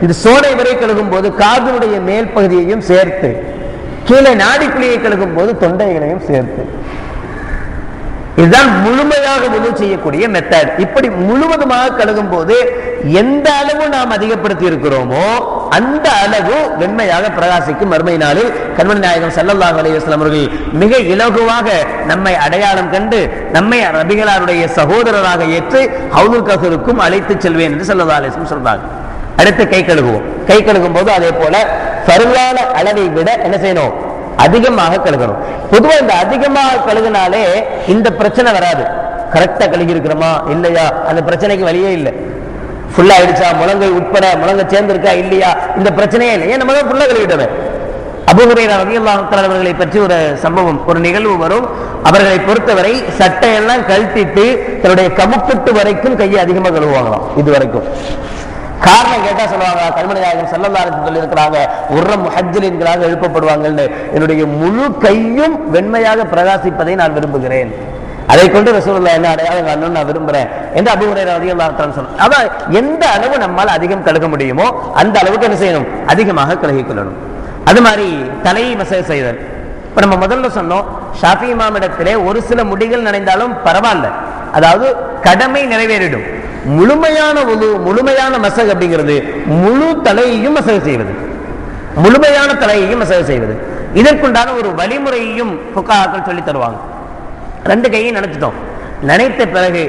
இந்த சோனை வரை கழுவும் போது காதுடைய மேல் பகுதியையும் சேர்த்து, கீழே நாடிக்குழியை கழுவும் போது தொண்டைகளையும் சேர்த்து, இதுதான் முழுமையாக உதவி செய்யக்கூடிய மெத்தட். இப்படி முழுவதுமாக கழுகும் போது எந்த அளவு நாம் அதிகப்படுத்தி இருக்கிறோமோ அந்த அளவு வெண்மையாக பிரகாசிக்கும். மறுமை நாளில் கண்மணி நாயகம் ஸல்லல்லாஹு அலைஹி வஸல்லம் அவர்கள் மிக இலகுவாக நம்மை அடையாளம் கண்டு நம்மை நபிகளாருடைய சகோதரராக ஏற்று ஹவுலுல் கௌசருக்கும் அழைத்து செல்வேன் என்று ஸல்லல்லாஹு அலைஹி வஸல்லம் சொல்றாங்க. அடுத்து கை கழுகுவோம். கை கழுகும் போது அதே போல ஃபர்லான அளவை விட என்ன செய்யணும், அதிகமாக கழுகணும். பொதுவாக இந்த அதிகமாக கழுகினாலே இந்த பிரச்சனை வராது. கரெக்டா கழுகி இருக்கிறோமா இல்லையா அந்த பிரச்சனைக்கு வழியே இல்லை. ஃபுல்லா ஆயிடுச்சா, முழங்கை உட்பட முழங்கை சேர்ந்திருக்கா இல்லையா, இந்த பிரச்சனையே இல்லை. ஏன் நம்ம தான் ஃபுல்லா கழுவிட்டோமே. அபூ ஹுரைரா ரலியல்லாஹு தஆலா அவர்களை பற்றி ஒரு சம்பவம், ஒரு நிகழ்வு வரும். அவர்களை பொறுத்தவரை சட்டையெல்லாம் கழட்டிட்டு தன்னுடைய கமுக்கட்டு வரைக்கும் கையை அதிகமாக கழுவுவாங்களாம். இது வரைக்கும் காரணம் கேட்டா சொல்லுவாங்க, கண்மணி நாயகம் ஸல்லல்லாஹு அலைஹி வஸல்லம் சொல்லி இருக்கிறாங்க, உர்ரம் முஹஜ்ஜலீன்களாக எழுப்பப்படுவாங்கன்னு. என்னுடைய முழு கையும் வெண்மையாக பிரகாசிப்பதை நான் விரும்புகிறேன், அதை கொண்டு ரசூலுல்லாஹ் என்ன அடையாளம் காணணும்னு நான் விரும்புறேன் என்று அபூ ஹுரைரா ரலியல்லாஹு தஆலா சொன்னாங்க. அதான் எந்த அளவு நம்மால் அதிகம் கழுக முடியுமோ அந்த அளவுக்கு என்ன செய்யணும், அதிகமாக கழுகிக் கொள்ளணும். அது மாதிரி தலையை மசேஜ் செய்தல். இப்ப நம்ம முதல்ல சொன்னோம், ஷாஃபி இமாமிடத்திலே ஒரு சில முடிகள் நனைந்தாலும் பரவாயில்ல, அதாவது கடமை நிறைவேறிடும். முழுமையான முழுமையான மசக் அப்படிங்கிறது முழு தலையையும் மசக் செய்வது, முழுமையான தலையையும் மசக் செய்வது. இதற்குண்டான ஒரு வழிமுறையையும் ஃபுகாஹாக்கள் சொல்லி தருவாங்க. 2 கையும் நினைச்சிட்டோம், நினைத்த பிறகு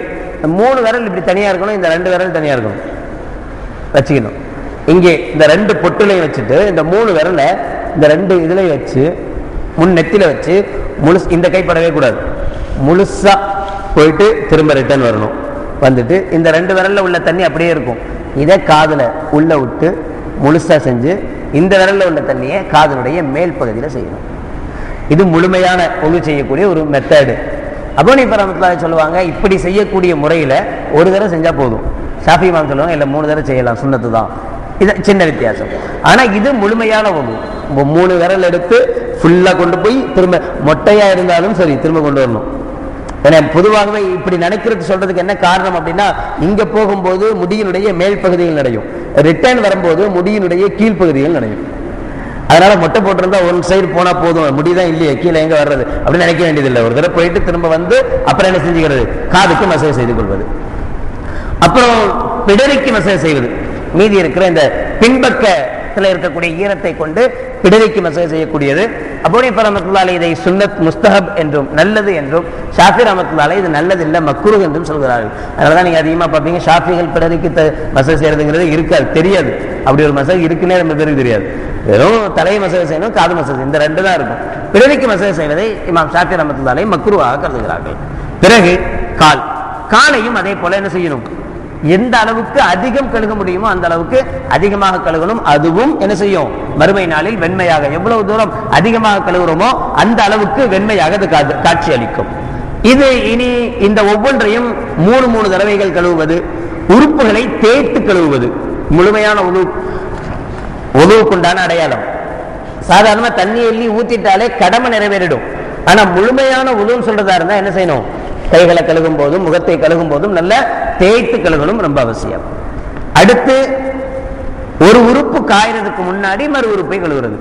3 விரல் இப்படி தனியா இருக்கணும், இந்த 2 விரல் தனியா இருக்கணும் வச்சுக்கணும். இங்கே இந்த 2 பொட்டுலையும் வச்சுட்டு இந்த 3 விரலை இந்த 2 இதுலையும் வச்சு முன் நெத்தில வச்சு முழு, இந்த கை படவே கூடாது, முழுசா போயிட்டு திரும்ப ரிட்டர்ன் வரணும். வந்துட்டு இந்த 2 விரல்ல உள்ள தண்ணி அப்படியே இருக்கும். இதை காதுல உள்ள விட்டு முழுசா செஞ்சு இந்த விரல்ல உள்ள தண்ணியை காதனுடைய மேல் பகுதியில் செய்யணும். இது முழுமையான ஒழு செய்யக்கூடிய ஒரு மெத்தடு. அபூ ஹனீஃபா ரஹ்மத்துல்லாஹி சொல்லுவாங்க, இப்படி செய்யக்கூடிய முறையில் ஒரு தடவை செஞ்சா போதும். ஷாஃபி இமாம் சொல்லுவாங்க, இல்லை 3 தடவை செய்யலாம், சுன்னத்து தான். இது சின்ன வித்தியாசம். ஆனா இது முழுமையான ஒழு. 3 விரல் எடுத்து ஃபுல்லா கொண்டு போய் திரும்ப மொட்டையா இருந்தாலும் சரி திரும்ப கொண்டு வரணும். ஏன்னா பொதுவாகவே இப்படி நினைக்கிறது சொல்றதுக்கு என்ன காரணம் அப்படின்னா, இங்க போகும்போது முடியினுடைய மேல் பகுதியில் நடையும், ரிட்டர்ன் வரும்போது முடியினுடைய கீழ்ப்பகுதியில் நடையும். அதனால மொட்டை போட்டிருந்தா ஒரு சைடு போனா போதும், முடிதான் இல்லையே கீழே எங்க வர்றது அப்படின்னு நினைக்க வேண்டியதில்லை. ஒரு தடவை போயிட்டு திரும்ப வந்து அப்புறம் என்ன செஞ்சுக்கிறது, காதுக்கு மசாஜ் செய்து கொள்வது. அப்புறம் பிடரிக்கு மசாஜ் செய்வது. மீதி இருக்கிற இந்த பின்பக்கத்தில் இருக்கக்கூடிய ஈரத்தை கொண்டு பிடரிக்கு மசாஜ் செய்யக்கூடியது. அபூ ஹனீஃபா ரஹ்மத்துல்லாஹி அலைஹி இதை சுன்னத் முஸ்தஹப் என்றும் நல்லது என்றும், ஷாஃபி ரஹ்மத்துல்லாஹி அலைஹி இது நல்லது இல்லை மக்ரூஹ் என்றும் சொல்கிறார்கள். அதனாலதான் நீங்க அதிகமா பார்ப்பீங்க ஷாஃபிகள் பிடரிக்கு மசாஜ் செய்யறதுங்கிறது இருக்காது, தெரியாது. அப்படி ஒரு மசாஜ் இருக்குன்னே நம்ம பேருக்கு தெரியாது. வெறும் தலையை மசாஜ் செய்யணும், காது மசாஜ், இந்த 2 தான் இருக்கும். பிடரிக்கு மசாஜ் செய்வதை இமாம் ஷாஃபி ரஹ்மத்துல்லாஹி அலைஹி மக்ரூஹாக கருதுகிறார்கள். பிறகு காலையும் அதே போல என்ன செய்யணும், எந்த அளவுக்கு அதிகம் கழுக முடியுமோ அந்த அளவுக்கு அதிகமாக கழுகணும். அதுவும் என்ன செய்யும், மறுமை நாளில் வெண்மையாக, எவ்வளவு தூரம் அதிகமாக கழுகுறோமோ அந்த அளவுக்கு வெண்மையாக அது காட்சி அளிக்கும். இது இனி இந்த ஒவ்வொன்றையும் 3 தடவைகள் கழுவுவது, உறுப்புகளை தேய்த்து கழுவுவது முழுமையான உணவுக்குண்டான அடையாளம். சாதாரணமா தண்ணி எள்ளி ஊத்திட்டாலே கடமை நிறைவேறிடும். ஆனா முழுமையான உணவுன்னு சொல்றதா இருந்தா என்ன செய்யணும், கைகளை கழுகும் போதும் முகத்தை கழுகும் போதும் நல்ல தேய்த்து கழுகணும், ரொம்ப அவசியம். அடுத்து ஒரு உறுப்பு காயறதுக்கு முன்னாடி மறு உறுப்பை கழுவுறது.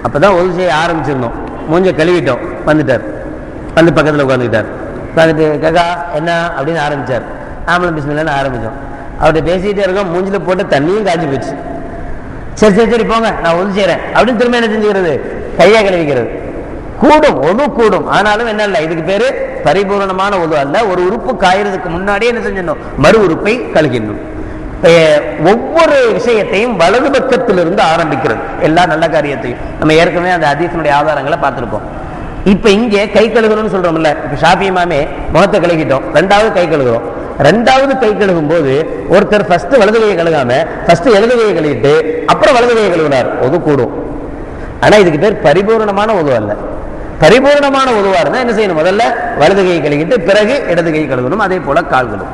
அப்பதான் ஒது செய்ய ஆரம்பிச்சிருந்தோம். மூஞ்ச கழுவிட்டோம், வந்துட்டார், வந்து பக்கத்தில் உட்காந்துக்கிட்டார். உட்காந்துட்டு கக்கா என்ன அப்படின்னு ஆரம்பிச்சார். ஆம்பளம் பிஸ்மில்லான்னு ஆரம்பிச்சோம். அவர்கிட்ட பேசிக்கிட்டே இருக்கோம், மூஞ்சில போட்டு தண்ணியும் காய்ச்சி போச்சு. சரி போங்க நான் ஒது செய்யறேன் அப்படின்னு திரும்ப என்ன செஞ்சுக்கிறது, கையா கழுவிக்கிறது. ஒது கூடும். ஆனாலும் என்ன இல்லை, இதுக்கு பேரு பரிபூர்ணமான ஒது அல்ல. ஒரு உறுப்பு காயறதுக்கு முன்னாடியே என்ன செஞ்சிடணும், மறு உறுப்பை கழுகிடணும். ஒவ்வொரு விஷயத்தையும் வலது பக்கத்திலிருந்து ஆரம்பிக்கிறது. எல்லா நல்ல காரியத்தையும் நம்ம ஏற்கனவே அந்த ஹதீஸினுடைய ஆதாரங்களை பார்த்திருப்போம். இப்ப இங்கே கை கழுகணும்னு சொல்றோம்ல, இப்ப ஷாஃபி இமாமே முகத்தை கழுகிட்டோம், 2வது கை கழுகுறோம். 2வது கை கழுகும் போது ஒருத்தர் ஃபர்ஸ்ட் வலது கையை கழுகாம ஃபர்ஸ்ட் இடது கையை கழுவிட்டு அப்புறம் வலது கையை கழுவினார், ஒது கூடும். ஆனா இதுக்கு பேர் பரிபூர்ணமான ஒது அல்ல. பரிபூர்ணமான உதவா இருந்தா என்ன செய்யணும், முதல்ல வலது கையை கழுகிட்டு பிறகு இடது கை கழுகணும். அதே போல கால்களும்.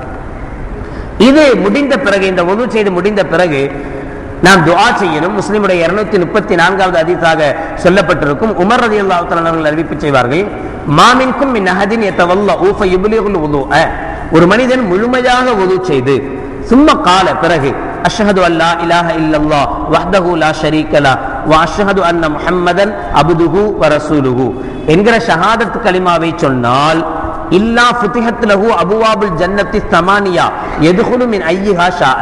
இது முடிந்த பிறகு, இந்த உது செய்து முடிந்த பிறகு நாம் துஆ செய்யணும். முஸ்லிமுடைய 234வது ஹதீஸாக சொல்லப்பட்டிருக்கும். உமர் ரலியல்லாஹு தஆலா அவர்கள் அறிவிப்பு செய்வார்கள், மாமின்கும் மின் அஹதின் யதவல்லு ஃபயுப்லிகுல் வுதுஅ, ஒரு மனிதன் முழுமையாக உது செய்து சும்மா கால பிறகு அஷ்ஹது அல்லா இலாஹ இல்லல்லாஹ் வஹ்தஹு லா ஷரீக லஹ் வ அஷ்ஹது அன்ன முஹம்மதன் அப்துஹு வ ரசூலுஹு என்கிற ஷஹாதத் கலிமாவை சொன்னால், இல்லா ஃபுதிஹத் லஹு அபுவாபுல் ஜன்னத்தி ஸமானியா யதுகுலு மின் ஐயிஹா ஷாஅ,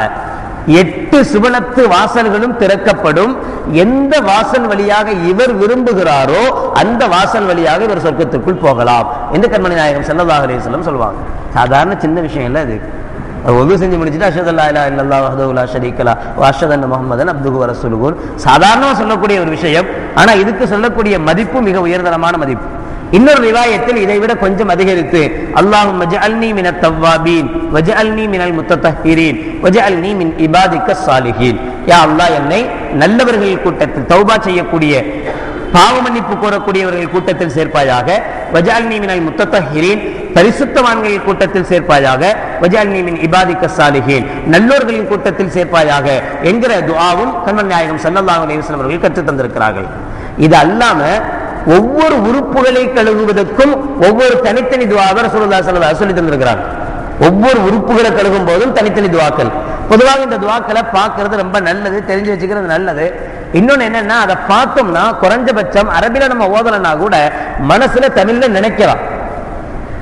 8 சுவனத்து வாசல்களும் திறக்கப்படும். எந்த வாசல் வழியாக இவர் விரும்புகிறாரோ அந்த வாசல் வழியாக இவர் சொர்க்கத்திற்குள் போகலாம் என்று கண்மணி நாயகம் ஸல்லல்லாஹு அலைஹி வஸல்லம் சொல்வாங்க. சாதாரண சின்ன விஷயம் இல்லை அது. ஒது செஞ்சு முடிச்சுட்டு அஷ்ஹது அல்லா இலாஹ இல்லல்லாஹ் வஹ்தஹு லா ஷரீக லஹ் வ அஷ்ஹது அன்ன முஹம்மதன் அப்துஹு வ ரசூலுஹு சாதாரணமா சொல்லக்கூடிய ஒரு விஷயம். ஆனா இதுக்கு சொல்லக்கூடிய மதிப்பு மிக உயர்தரமான மதிப்பு. இன்னொரு ரிவாயத்தில் இதை விட கொஞ்சம் அதிகரித்து, அல்லாஹும்ம ஜஅல்னி மினத் தவ்வாபீன் வஜஅல்னி மினல் முத்தத்தஹிரீன் வஜஅல்னி மின் இபாதிக்கஸ் சாலிஹீன், யா அல்லாஹ் என்னை நல்லவர்கள் கூட்டத்தில், தௌபா செய்யக்கூடிய பாவ மன்னிப்பு கோரக்கூடியவர்கள் கூட்டத்தில் சேர்ப்பாயாக, வஜஅல்னி மினல் முத்தத்தஹிரீன் பரிசுத்தவான்களின் கூட்டத்தில் சேர்ப்பாயாக, வஜஅல்னி மின் இபாதிக்கஸ் சாலிஹீன் நல்லோர்களின் கூட்டத்தில் சேர்ப்பாயாக என்கிற துஆவும் கண்மணி நாயகம் ஸல்லல்லாஹு அலைஹி வஸல்லம் அவர்கள் கற்றுத் தந்திருக்கிறார்கள். இது அல்லாம ஒவ்வொரு உறுப்புகளை கழுகுவதற்கும் ஒவ்வொரு தனித்தனி துஆவை ரசூலுல்லாஹி ஸல்லல்லாஹு அலைஹி வஸல்லம் சொல்லி தந்திருக்கிறாங்க. ஒவ்வொரு உறுப்புகளை கழுகும் போதும் தனித்தனி துஆக்கள். பொதுவாக இந்த துஆக்களை பார்க்கறது ரொம்ப நல்லது, தெரிஞ்சு வச்சுக்கிறது நல்லது. இன்னொன்னு என்னன்னா, அதை பார்த்தோம்னா குறைஞ்சபட்சம் அரபில நம்ம ஓதலன்னா கூட மனசுல தமிழ்ல நினைக்கலாம்.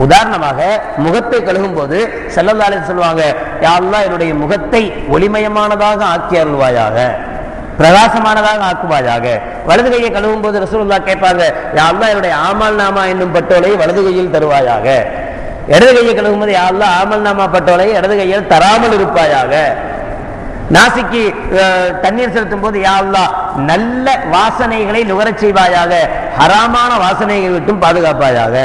உதாரணமாக முகத்தை கழுகும் போது ஸல்லல்லாஹு அலைஹி வஸல்லம் சொல்லுவாங்க, யா அல்லாஹ் என்னுடைய முகத்தை ஒளிமயமானதாக ஆக்கி அருள்வாயாக, பிரகாசமானதாக ஆக்குவாயாக. வலது கையை கழுவும் போது ரசூலுல்லாஹ் கேட்பாங்க, யா அல்லாஹ் என்னுடைய ஆமல் நாமா என்னும் பட்டோலை வலது கையில் தருவாயாக. இடது கையை கழுவும் போது யா அல்லாஹ் ஆமல் நாமா பட்டோலை இடது கையில் தராமல் இருப்பாயாக. நாசிக்கு தண்ணீர் செலுத்தும் போது யா அல்லாஹ் நல்ல வாசனைகளை நுகரச் செய்வாயாக, ஹராமான வாசனைகளை விட்டும் பாதுகாப்பாயாக.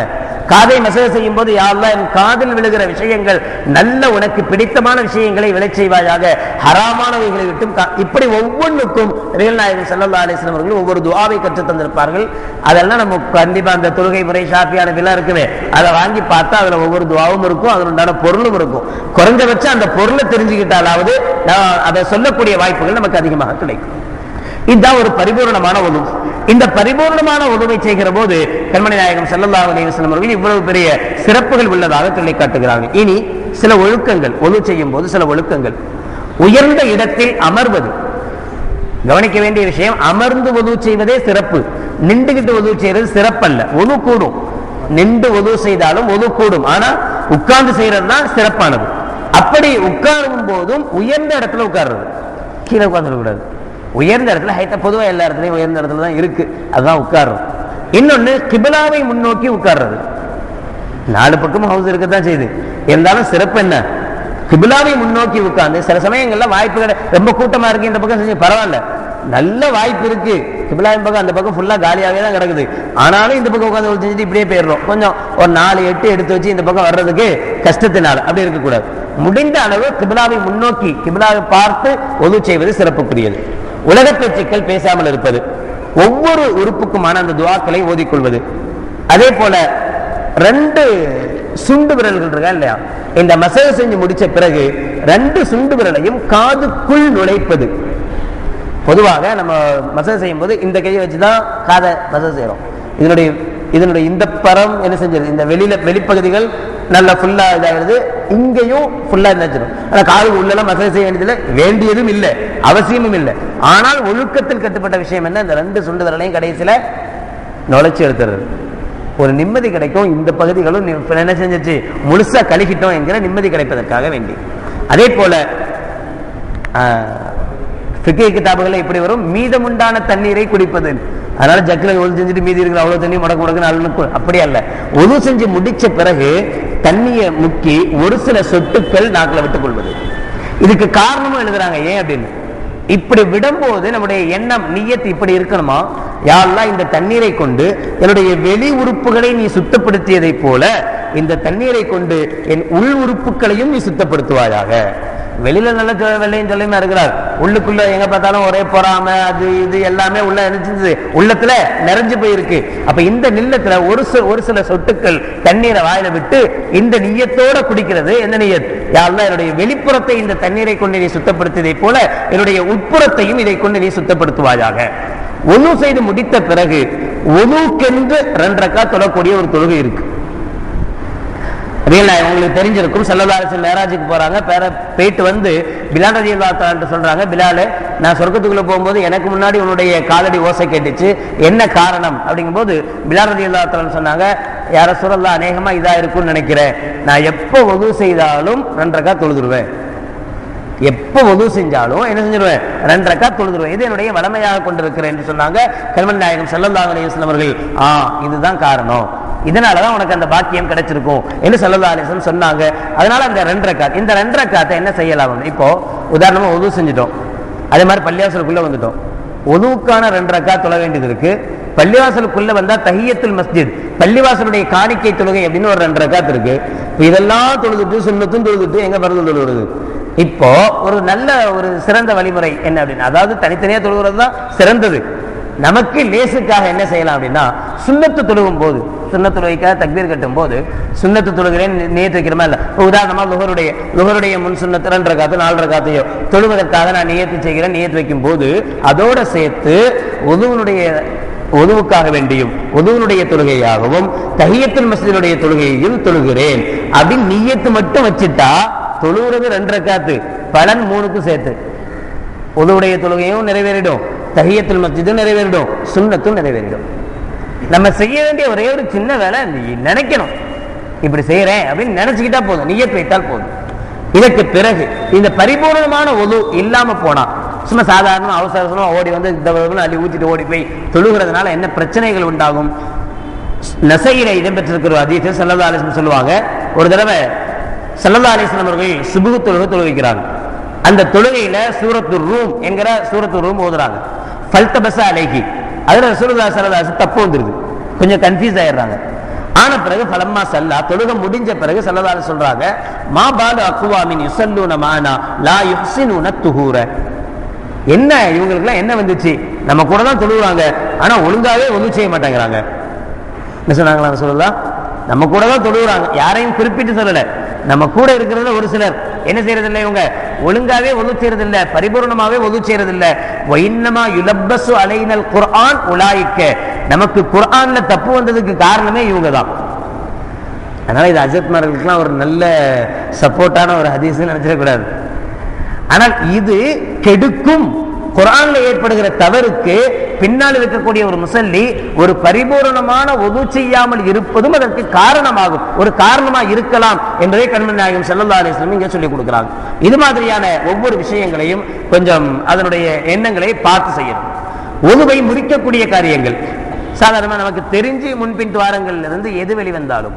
காதை மசக செய்யும் போது யா அல்லாஹ் என் காதில் விழுகிற விஷயங்கள் நல்ல உனக்கு பிடித்தமான விஷயங்களை விளைச் செய்வாயாக, ஹராமானவைகளை விட்டும். இப்படி ஒவ்வொன்றுக்கும் நபிகள் நாயகம் ஸல்லல்லாஹு அலைஹி வஸல்லம் அவர்கள் ஒவ்வொரு துஆவை கற்றுத் தந்திருப்பார்கள். அதெல்லாம் நம்ம கண்டிப்பா அந்த தொழுகை முறை ஷாஃபியான எல்லாம் இருக்குவே, அதை வாங்கி பார்த்தா அதுல ஒவ்வொரு துஆவும் இருக்கும், அதன் உண்டான பொருளும் இருக்கும். குறைஞ்சபட்சம் அந்த பொருளை தெரிஞ்சுக்கிட்டாலாவது அதை சொல்லக்கூடிய வாய்ப்புகள் நமக்கு அதிகமாக கிடைக்கும். இதுதான் ஒரு பரிபூர்ணமான உது. இந்த பரிபூர்ணமான உதுவை செய்கிற போது கண்மணி நாயகம் ஸல்லல்லாஹு அலைஹி வஸல்லம் அவர்கள் இவ்வளவு பெரிய சிறப்புகள் உள்ளதாக சொல்லி காட்டுகிறார்கள். இனி சில ஒழுக்கங்கள், உது செய்யும் போது சில ஒழுக்கங்கள். உயர்ந்த இடத்தில் அமர்வது கவனிக்க வேண்டிய விஷயம். அமர்ந்து உது செய்வதே சிறப்பு, நின்றுகிட்டு உது செய்வது சிறப்பல்ல. உது கூடும், நின்று உது செய்தாலும் உது கூடும், ஆனா உட்கார்ந்து செய்யறது தான் சிறப்பானது. அப்படி உட்காரும் போதும் உயர்ந்த இடத்துல உட்கார்றது, கீழே உட்கார்ந்து கூடாது. உயர்ந்த இடத்துல ஹைட்டா பொதுவாக எல்லா இடத்துலையும் உயர்ந்த இடத்துல தான் இருக்கு, அதுதான் உட்கார்றோம். இன்னொன்னு கிபிலாவை முன்னோக்கி உட்கார்றது. 4 பக்கமும் ஹவுஸ் இருக்கத்தான் செய்யுது, இருந்தாலும் சிறப்பு என்ன, கிபிலாவை முன்னோக்கி உட்கார்ந்து. சில சமயங்கள்ல வாய்ப்பு ரொம்ப கூட்டமா இருக்கு, இந்த பக்கம் செஞ்சு பரவாயில்ல, நல்ல வாய்ப்பு இருக்கு, கிபிலாவின் பக்கம் அந்த பக்கம் ஃபுல்லா காலியாவே தான் கிடக்குது, ஆனாலும் இந்த பக்கம் உட்காந்து செஞ்சுட்டு இப்படியே போயிடுறோம். கொஞ்சம் ஒரு 4 8 எடுத்து வச்சு இந்த பக்கம் வர்றதுக்கு கஷ்டத்தினால அப்படி இருக்கக்கூடாது. முடிந்த அளவு கிபிலாவை முன்னோக்கி கிபிலாவை பார்த்து ஒது செய்வது சிறப்புக்குரியது. உலக பேச்சுக்கள் பேசாமல் இருப்பது, ஒவ்வொரு உறுப்புக்குமான அந்த துஆக்களை ஓதிக்கொள்வது. அதே போல 2 சுண்டு விரல்கள் இருக்கா இல்லையா, இந்த மசக செஞ்சு முடிச்ச பிறகு 2 சுண்டு விரலையும் காதுக்குள் நுழைப்பது. பொதுவாக நம்ம மசக செய்யும் போது இந்த கையை வச்சுதான் காதை மசக செய்யறோம். இதனுடைய இந்த பரம் என்ன செஞ்சது, இந்த வெளிப்பகுதிகள் நல்லா ஃபுல்லா இதாகிறது, இங்கேயும் ஃபுல்லா இருந்துச்சிடும். ஆனா காது உள்ளெல்லாம் மசக செய்ய வேண்டியதில்லை, வேண்டியதும் இல்லை, அவசியமும் இல்லை. ஆனால் ஒழுக்கத்தில் கட்டுப்பட்ட விஷயம் என்ன, இந்த 2 சுண்டு விரலையும் கடைசியில நுழைச்சி எடுத்துறது. ஒரு நிம்மதி கிடைக்கும். இந்த பகுதிகளும் என்ன செஞ்சிச்சு, முழுசா கழுகிட்டோம் என்கிற நிம்மதி கிடைப்பதற்காக வேண்டி. அதே போல ஃபிக்ஹ் கிதாபுகளை இப்படி வரும், மீதமுண்டான தண்ணீரை குடிப்பது. அதனால ஜக்கில் ஒது செஞ்சுட்டு மீதி இருக்கிற அவ்வளவு தண்ணி முடக்கு அப்படி அல்ல. ஒது செஞ்சு முடிச்ச பிறகு தண்ணியை முக்கி ஒரு சில சொட்டுக்கள் நாக்கில் விட்டுக் கொள்வது. இதுக்கு காரணமும் எழுதுறாங்க, ஏன் அப்படின்னு. இப்படி விடும்போது நம்முடைய எண்ணம் நியத் இப்படி இருக்கணுமா, யா அல்லாஹ் இந்த தண்ணீரை கொண்டு என்னுடைய வெளி உறுப்புகளை நீ சுத்தப்படுத்தியதை போல இந்த தண்ணீரை கொண்டு என் உள் உறுப்புகளையும் நீ சுத்தப்படுத்துவாயாக. வெளியில நல்ல வெள்ளையும் சொல்லியுமா இருக்கிறார், உள்ளுக்குள்ள எங்க பார்த்தாலும் ஒரே பொறாம அது இது எல்லாமே உள்ள நினைச்சிருந்தது, உள்ளத்துல நிறைஞ்சு போயிருக்கு. அப்ப இந்த நிலத்துல ஒரு சில சொட்டுக்கள் தண்ணீரை வாயில விட்டு இந்த நியத்தோட குடிக்கிறது. என்ன நியத், யா அல்லாஹ் என்னுடைய வெளிப்புறத்தை இந்த தண்ணீரை கொண்டு நீ சுத்தப்படுத்தியதை போல என்னுடைய உட்புறத்தையும் இதை கொண்டு நீ சுத்தப்படுத்துவாயாக. ஒது செய்து முடித்த பிறகு ஒதுக்கென்று 2 ரக்காத் தொழக்கூடிய ஒரு தொழுகை இருக்கு. உங்களுக்கு தெரிஞ்சிருக்கும், ஸல்லல்லாஹு அலைஹி வஸல்லம் மேராஜுக்கு போறாங்க, போயிட்டு வந்து பிலால் ரலியல்லாஹு தஆலா சொல்றாங்க, பிலாலே நான் சொர்க்கத்துக்குள்ள போகும்போது எனக்கு முன்னாடி உன்னுடைய காலடி ஓசை கேட்டுச்சு, என்ன காரணம் அப்படிங்கும்போது பிலால் ரலியல்லாஹு தஆலா சொன்னாங்க, யா ரசூலல்லாஹ் அநேகமா இதா இருக்கும்னு நினைக்கிறேன், நான் எப்போ ஒது செய்தாலும் 2 ரக்காத் தொழுதுருவேன், எப்போ ஒது செஞ்சாலும் என்ன செஞ்சிருவேன், 2 ரக்காத் தொழுதுருவேன், இது என்னுடைய வளமையாக கொண்டிருக்கிறேன் என்று சொன்னாங்க கண்மணி நாயகம் ஸல்லல்லாஹு அலைஹி வஸல்லம் அவர்கள். இதுதான் காரணம், இதனாலதான் உனக்கு அந்த பாக்கியம் கிடைச்சிருக்கும் என்று ஸல்லல்லாஹு அலைஹி வஸல்லம் சொன்னாங்க. அதனால அந்த 2 ரக்காத், இந்த 2 ரக்காத்தை என்ன செய்யலாம், இப்போ உதாரணமா ஒது செஞ்சுட்டோம், அதே மாதிரி பள்ளிவாசலுக்குள்ள வந்துட்டோம், ஒதுவுக்கான 2 ரக்காத் தொழ வேண்டியது இருக்கு. பள்ளிவாசலுக்குள்ள வந்தா தஹியத்துல் மஸ்ஜித், பள்ளிவாசலுடைய காணிக்கை தொழுகை அப்படின்னு ஒரு 2 ரக்காத் இருக்கு. இதெல்லாம் தொழுதுட்டு சுன்னத்தும் தொழுதுட்டு எங்க பரது தொழுகிறது. இப்போ ஒரு நல்ல ஒரு சிறந்த வழிமுறை என்ன அப்படின்னா, அதாவது தனித்தனியா தொழுகிறது தான் சிறந்தது. நமக்கு லேசுக்காக என்ன செய்யலாம் அப்படின்னா, சுன்னத்து தொழுகும் போது, சுன்னத்து தொழுகைக்காக தக்பீர் கட்டும் போது சுன்னத்து தொழுகிறேன் நியத்து வைக்கிறமா இல்லை, உதாரணமா லுஹருடைய முன் சுன்னத்து 2 ரக்காத்து 4 ரக்காத்தையோ தொழுவதற்காக நான் நியத்து செய்கிறேன், நியத்து வைக்கும் போது அதோட சேர்த்து ஒதுவுக்காக வேண்டியும் ஒதுவனுடைய தொழுகையாகவும் தஹியத்துல் மஸ்ஜிதுடைய தொழுகையையும் தொழுகிறேன் அப்படின்னு நியத்து மட்டும் வச்சுட்டா தொழுகிறது 2 ரக்காத்து, பலன் 3க்கும் சேர்த்து. ஒதுவுடைய தொழுகையும் நிறைவேறிடும், தஹியத்துல் மஸ்ஜிதும் நிறைவேறிடும், சுன்னத்தும் நிறைவேறிடும். நம்ம செய்ய வேண்டிய ஒரே ஒரு சின்ன வேலை, நினைக்கணும், இப்படி செய்யறேன் அப்படின்னு நினைச்சுக்கிட்டா போதும், நியத் வைத்தால் போதும். இதற்கு பிறகு இந்த பரிபூர்ணமான ஒது இல்லாம போனா, சும்மா சாதாரண அவசரமா ஓடி வந்து அள்ளி ஊத்திட்டு ஓடி போய் தொழுகிறதுனால என்ன பிரச்சனைகள் உண்டாகும். நசையில இடம்பெற்றிருக்கிற ஹதீஸில் ஸல்லல்லாஹு அலைஹி வஸல்லம் சொல்லுவாங்க, ஒரு தடவை ஸல்லல்லாஹு அலைஹி வஸல்லம் அவர்கள் சுபஹ் தொழுகை தொழுவிக்கிறாங்க. அந்த தொழுகையில சூரத்துர் ரூம் என்கிற சூரத்துர் ரூம் ஓதுறாங்க. ஃபல்தபஸ அலைஹி, அதுல ரசூலுல்லாஹி ஸல்லல்லாஹு அலைஹி வஸல்லம் தப்பு வந்துருது, கொஞ்சம் கன்ஃபியூஸ் ஆயிடுறாங்க. ஆன பிறகு ஃபலம்மா சல்லா, தொழுகை முடிஞ்ச பிறகு ஸல்லல்லாஹு அலைஹி சொல்றாங்க, மா பாலு அக்வாமின் யுஸல்லூன மானா லா யுஹ்ஸினூன துஹூர. என்ன இவங்களுக்குலாம் என்ன வந்துச்சு, நம்ம கூட தான் தொழுகிறாங்க ஆனா ஒழுங்காவே ஒன்றும் செய்ய மாட்டேங்கிறாங்க. என்ன சொன்னாங்களா சொல்லலாம், நம்ம கூட தான் தொழுகிறாங்க, யாரையும் குறிப்பிட்டு சொல்லல, நம்ம கூட இருக்கிறதுல ஒரு சிலர் என்ன செய்யறதில்லை, இவங்க ஒழுங்காவே ஒது செய்யறதில்லை, பரிபூர்ணமாவே ஒது செய்யறதில்லை. வைன்னமா யுலப்பசு அலைனல் குர்ஆன் உலாயிக்க, நமக்கு குர்ஆன்ல தப்பு வந்ததுக்கு காரணமே இவங்க தான். அதனால இது அஜத்மார்களுக்கெல்லாம் ஒரு நல்ல சப்போர்ட்டான ஒரு ஹதீஸ்ன்னு நினைச்சிடக்கூடாது. ஆனால் இது கெடுக்கும், குர்ஆன்ல ஏற்படுகிற தவறுக்கு பின்னால் இருக்கக்கூடிய ஒரு முஸல்லி ஒரு பரிபூரணமான ஒது செய்யாமல் இருப்பதும் அதற்கு காரணமாகும், ஒரு காரணமா இருக்கலாம் என்பதை கண்மணி நாயகம் ஸல்லல்லாஹு அலைஹி வஸல்லம் இங்கே சொல்லிக் கொடுக்கிறாங்க. இது மாதிரியான ஒவ்வொரு விஷயங்களையும் கொஞ்சம் அதனுடைய எண்ணங்களை பார்த்து செய்யணும். ஒதுவை முறிக்கக்கூடிய காரியங்கள் சாதாரணமாக நமக்கு தெரிஞ்சு முன்பின் துவாரங்கள்ல இருந்து எது வெளிவந்தாலும்,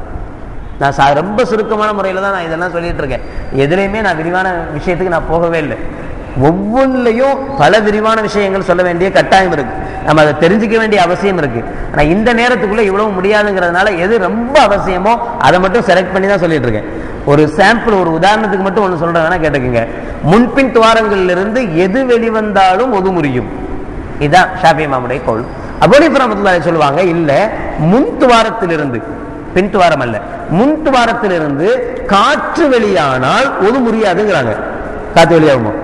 நான் ரொம்ப சுருக்கமான முறையில் தான் நான் இதெல்லாம் சொல்லிட்டு இருக்கேன். எதுலையுமே நான் விரிவான விஷயத்துக்கு நான் போகவே இல்லை. ஒவ்வொன்றிலையும் பல விரிவான விஷயங்கள் சொல்ல வேண்டிய கட்டாயம் இருக்கு, நம்ம அதை தெரிஞ்சுக்க வேண்டிய அவசியம் இருக்கு. ஆனால் இந்த நேரத்துக்குள்ள இவ்வளவு முடியாதுங்கிறதுனால எது ரொம்ப அவசியமோ அதை மட்டும் செலக்ட் பண்ணி தான் சொல்லிட்டு இருக்கேன். ஒரு சாம்பிள், ஒரு உதாரணத்துக்கு மட்டும் ஒன்று சொல்றேன், வேணா கேட்டுக்குங்க. முன்பின் துவாரங்கள்ல இருந்து எது வெளிவந்தாலும் ஒது முறியும், இதுதான் ஷாஃபி இமாமுடைய கவுல். அபூ ஹனீஃபா ரஹ்மத்துல்லாஹி அலைஹி சொல்லுவாங்க, இல்ல முன் துவாரத்திலிருந்து, பின் துவாரம் அல்ல, முன் துவாரத்திலிருந்து காற்று வெளியானால் ஒது முறியாதுங்கிறாங்க. காற்று வெளியாகுமோ,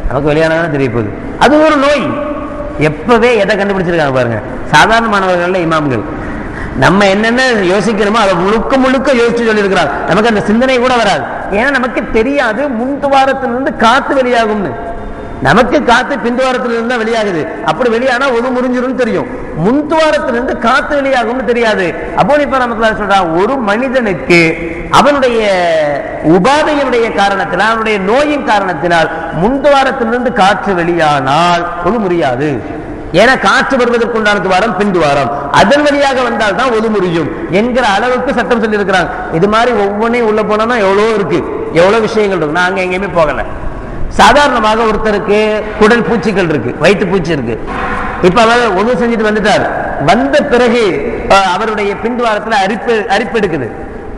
நமக்கு வெளியானாலும் தெரிய போகுது, அது ஒரு நோய். எப்பவே எதை கண்டுபிடிச்சிருக்காங்க பாருங்க, சாதாரண மாணவர்கள் இமாம்கள். நம்ம என்னென்ன யோசிக்கிறோமோ அதை முழுக்க முழுக்க யோசிச்சு சொல்லியிருக்கிறாங்க, நமக்கு அந்த சிந்தனை கூட வராது. ஏன்னா நமக்கு தெரியாது முன் துவாரத்திலிருந்து காத்து வெளியாகும்னு. நமக்கு காத்து பின்துவாரத்திலிருந்து தான் வெளியாகுது, அப்படி வெளியானா ஒது முறிஞ்சிரும் தெரியும், முன்துவாரத்திலிருந்து காத்து வெளியாகும்னு தெரியாது. அபூ ஹனீஃபா ரஹ்மத்துல்லாஹி சொல்றாங்க, ஒரு மனிதனுக்கு அவனுடைய உபாதையினுடைய காரணத்தினால், அவனுடைய நோயின் காரணத்தினால் முன்துவாரத்திலிருந்து காற்று வெளியானால் ஒது முறியாது. ஏன்னா காற்று வருவதற்குண்டான துவாரம் பின் துவாரம், அதன் வழியாக வந்தால் தான் ஒது முறியும் என்கிற அளவுக்கு சட்டம் சொல்லி இருக்கிறாங்க. இது மாதிரி ஒவ்வொன்றையும் உள்ள போனோம்னா எவ்வளோ இருக்கு, எவ்வளவு விஷயங்கள் இருக்கு, நாங்க எங்கேயுமே போகல. சாதாரணமாக ஒருத்தருக்கு குடல் பூச்சிகள் இருக்கு, வயிற்று பூச்சி இருக்கு, இப்ப அவர் ஒது செஞ்சுட்டு வந்துட்டார், வந்த பிறகு அவருடைய பின்துவாரத்துல அரிப்பு எடுக்குது,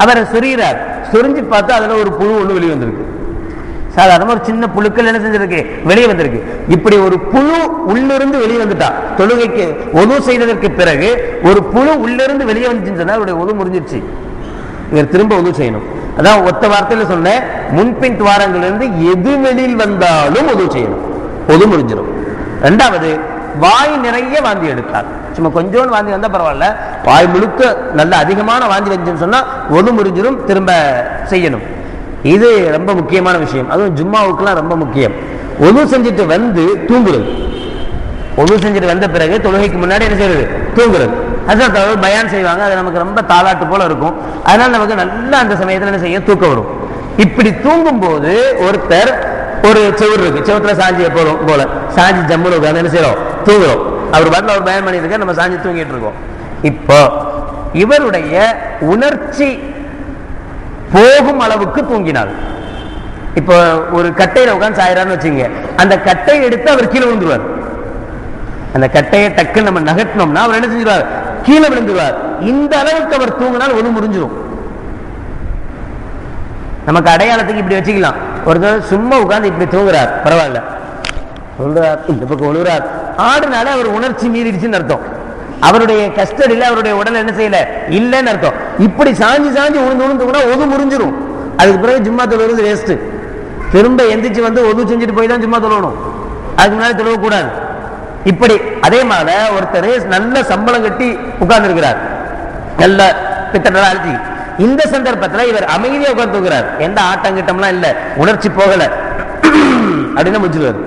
அவரை சொரிகிறார், சொரிஞ்சு பார்த்தா அதுல ஒரு புழு ஒண்ணு வெளியே வந்திருக்கு. சாதாரண ஒரு சின்ன புழுக்கள் என்ன செஞ்சிருக்கு, வெளியே வந்திருக்கு. இப்படி ஒரு புழு உள்ளிருந்து வெளியே வந்துட்டா, தொழுகைக்கு ஒது செய்ததற்கு பிறகு ஒரு புழு உள்ளிருந்து வெளியே வந்துச்சுன்னு சொன்னா அவருடைய ஒது முறிஞ்சிருச்சு, இவர் திரும்ப ஒது செய்யணும். அதான் ஒத்த வார்த்தையில சொன்ன, முன்பின் துவாரங்களிலிருந்து எது வெளியில் வந்தாலும் ஒது செய்யணும், ஒது முறிஞ்சிடும். ரெண்டாவது, வாய் நிறைய வாந்தி எடுத்தார், சும்மா கொஞ்சோன்னு வாந்தி வந்தா பரவாயில்ல, வாய் முழுக்க நல்ல அதிகமான வாந்தி வந்துச்சுன்னு சொன்னா ஒது முறிஞ்சிடும், திரும்ப செய்யணும். இது ரொம்ப முக்கியமான விஷயம், அதுவும் ஜும்மாவுக்குலாம் ரொம்ப முக்கியம். ஒது செஞ்சுட்டு வந்து தூங்குறது, ஒது செஞ்சுட்டு வந்த பிறகு தொழுகைக்கு முன்னாடி என்ன செய்யறது, தூங்குறது. ஹஸரத் அவர்கள் பயான் செய்வாங்க, அது நமக்கு ரொம்ப தாலாட்டு போல இருக்கும், அதனால நமக்கு நல்லா அந்த சமயத்தில் என்ன செய்ய, தூக்கம் வரும். இப்படி தூங்கும் போது ஒருத்தர், ஒரு செவுறு இருக்கு, செவத்துல சாஞ்சி எப்போதும் போல சாஞ்சி ஜம்முல உட்கார்ந்து என்ன செய்யறோம், தூங்குறோம். அவர் பாட்டில் அவர் பயன் பண்ணியிருக்க, நம்ம சாஞ்சி தூங்கிட்டு இருக்கோம். இப்போ இவருடைய உணர்ச்சி போகும் அளவுக்கு தூங்கினார். இப்போ ஒரு கட்டையில உட்காந்து சாயிறான்னு வச்சுங்க, அந்த கட்டையை எடுத்து அவர் கீழே விழுந்துருவார். அந்த கட்டையை டக்குன்னு நம்ம நகட்டினோம்னா அவர் என்ன செஞ்சிருவார், கீழே விழுந்துருவார். இந்த அளவுக்கு அவர் தூங்கினால் ஒது முறிஞ்சிடும். நமக்கு அடையாளத்துக்கு இப்படி வச்சுக்கலாம், ஒருத்தர் சும்மா உட்கார்ந்து இப்படி தூங்குறார், பரவாயில்ல, சொல்றார், இந்த பக்கம் விழுறார், ஆடுனால அவர் உணர்ச்சி மீறிடுச்சுன்னு அர்த்தம், அவருடைய கஸ்டடியில அவருடைய உடல் என்ன செய்யல இல்லைன்னு அர்த்தம். இப்படி சாஞ்சி சாஞ்சி உழுந்து உழுந்து ஒது முறிஞ்சிரும். அதுக்கு பிறகு ஜும்மா தொழுவது வேஸ்ட். திரும்ப எந்திரிச்சு வந்து ஒது செஞ்சுட்டு போய் தான் ஜும்மா தொழணும், அதுக்கு முன்னாடி தொழக்கூடாது. இப்படி அதே மாதிரி ஒருத்தர் நல்ல சம்பளம் கட்டி உட்கார்ந்து இருக்கிறார், நல்ல பித்தட்டா அழுத்தி, இந்த சந்தர்ப்பத்தில் இவர் அமைதியா உட்கார்ந்து தூங்குறார், எந்த ஆட்டங்கிட்டம்லாம் இல்ல, உணர்ச்சி போகல அப்படின்னு முடிச்சுடுவார்.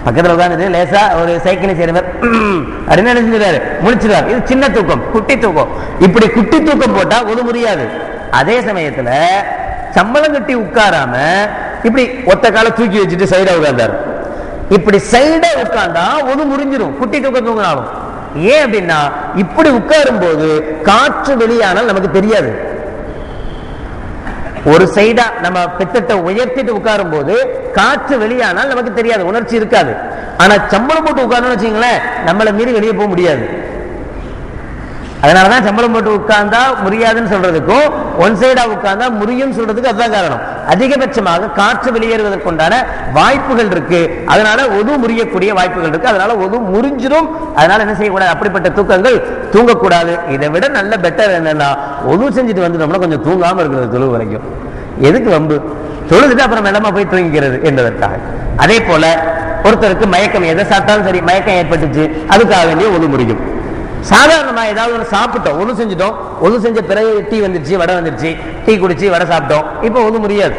பக்கத்தில் உட்கார்ந்து லேசா ஒரு சைக்கிள் செய்யறவர் அப்படின்னு நினைச்சிருக்காரு, முடிச்சிருவார். இது சின்ன தூக்கம், குட்டி தூக்கம். இப்படி குட்டி தூக்கம் போட்டா ஒது முடியாது. அதே சமயத்துல சம்பளம் கட்டி உட்காராம இப்படி ஒத்த கால தூக்கி வச்சுட்டு சைடா உட்கார்ந்தாரு, இப்படி சைடா உட்கார்ந்தா ஒது முறிஞ்சிடும், குட்டி தூக்கம் தூங்கினாலும். ஏன் அப்படின்னா இப்படி உட்காரும் போது காற்று வெளியானால் நமக்கு தெரியாது. ஒரு சைடா நம்ம பித்தத்தை உயர்த்திட்டு உட்காரும் போது காற்று வெளியானால் நமக்கு தெரியாது, உணர்ச்சி இருக்காது. ஆனா சம்பளம் போட்டு உட்காரணும்னு வச்சுங்களேன், நம்மளை மீறி வெளியே போக முடியாது. அதனாலதான் சம்பளம் போட்டு உட்கார்ந்தா முடியாதுன்னு சொல்றதுக்கும் ஒன் சைடா உட்கார்ந்தா முடியும் சொல்றதுக்கு அதுதான் காரணம். அதிகபட்சமாக காற்று வெளியேறுவதற்குண்டான வாய்ப்புகள் இருக்கு, அதனால ஒது முறியக்கூடிய வாய்ப்புகள் இருக்கு, அதனால ஒது முறிஞ்சிடும். அதனால என்ன செய்யக்கூடாது, அப்படிப்பட்ட தூக்கங்கள் தூங்கக்கூடாது. இதை விட நல்ல பெட்டர் என்னன்னா ஒது செஞ்சுட்டு வந்துட்டோம்னா கொஞ்சம் தூங்காம இருக்கிறது தொழுவு வரைக்கும். எதுக்கு வம்பு, தொழுதுட்டு அப்புறம் மெல்லமா போய் தூங்கிக்கிறது என்பதற்காக. அதே போல ஒருத்தருக்கு மயக்கம், எதை சாப்பிட்டாலும் சரி மயக்கம் ஏற்பட்டுச்சு, அதுக்காக வேண்டிய ஒது முறியும். சாதாரணமா ஏதாவது ஒன்று சாப்பிட்டோம், ஒது செஞ்சுட்டோம், ஒது செஞ்ச பிறகு டீ வந்துருச்சு, வடை வந்துருச்சு, டீ குடிச்சு வடை சாப்பிட்டோம், இப்போ ஒது முடியாது.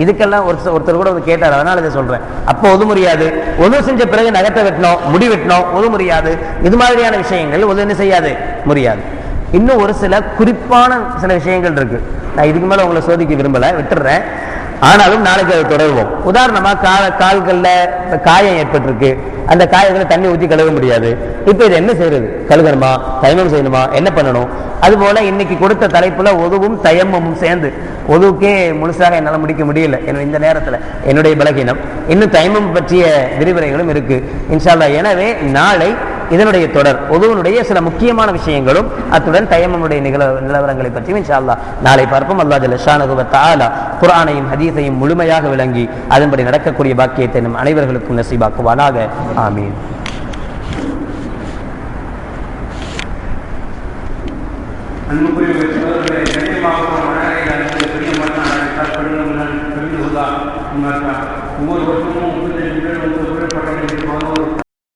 இதுக்கெல்லாம் ஒருத்தர் கூட கேட்டார், அதனால இதை சொல்றேன். அப்போ ஒது முடியாது. ஒது செஞ்ச பிறகு நகத்தை வெட்டணும், முடி வெட்டணும், ஒது முடியாது. இது மாதிரியான விஷயங்கள் ஒது என்ன செய்யாது, முடியாது. இன்னும் ஒரு சில குறிப்பான சில விஷயங்கள் இருக்கு. நான் இதுக்கு மேல உங்களை சோதிக்க விரும்பல, விட்டுறேன். ஆனாலும் நாளைக்கு அதை தொடருவோம். உதாரணமா கால்கள்ல காயம் ஏற்பட்டிருக்கு, அந்த காயங்களை தண்ணி ஊற்றி கழுவ முடியாது. இப்ப இது என்ன செய்யறது, கழுகணுமா, தயமம் செய்யணுமா, என்ன பண்ணணும்? அதுபோல இன்னைக்கு கொடுத்த தலைப்புல ஒதுவும் தயம்மமும் சேர்ந்து, ஒதுவுக்கே முழுசாக என்னால் முடிக்க முடியல இந்த நேரத்தில், என்னுடைய பலகீனம். இன்னும் தயமம் பற்றிய விரிவுரைகளும் இருக்கு இன்ஷா அல்லாஹ். எனவே நாளை இதனுடைய தொடர் ஒதுவனுடைய சில முக்கியமான விஷயங்களும் அத்துடன் தயம்மனுடைய நிலவரங்களை பற்றியும் இன்ஷா அல்லாஹ் நாளை பார்ப்போம். அல்லாஹ் ஜல்ல ஷானஹு வ தஆலா குர்ஆனையும் ஹதீஸையும் முழுமையாக விளங்கி அதன்படி நடக்கக்கூடிய பாக்கியத்தை நம் அனைவர்களுக்கும் நசீபாக்குவானாக. ஆமீன். ஒவ்வொரு வருஷமும் 35 பேர்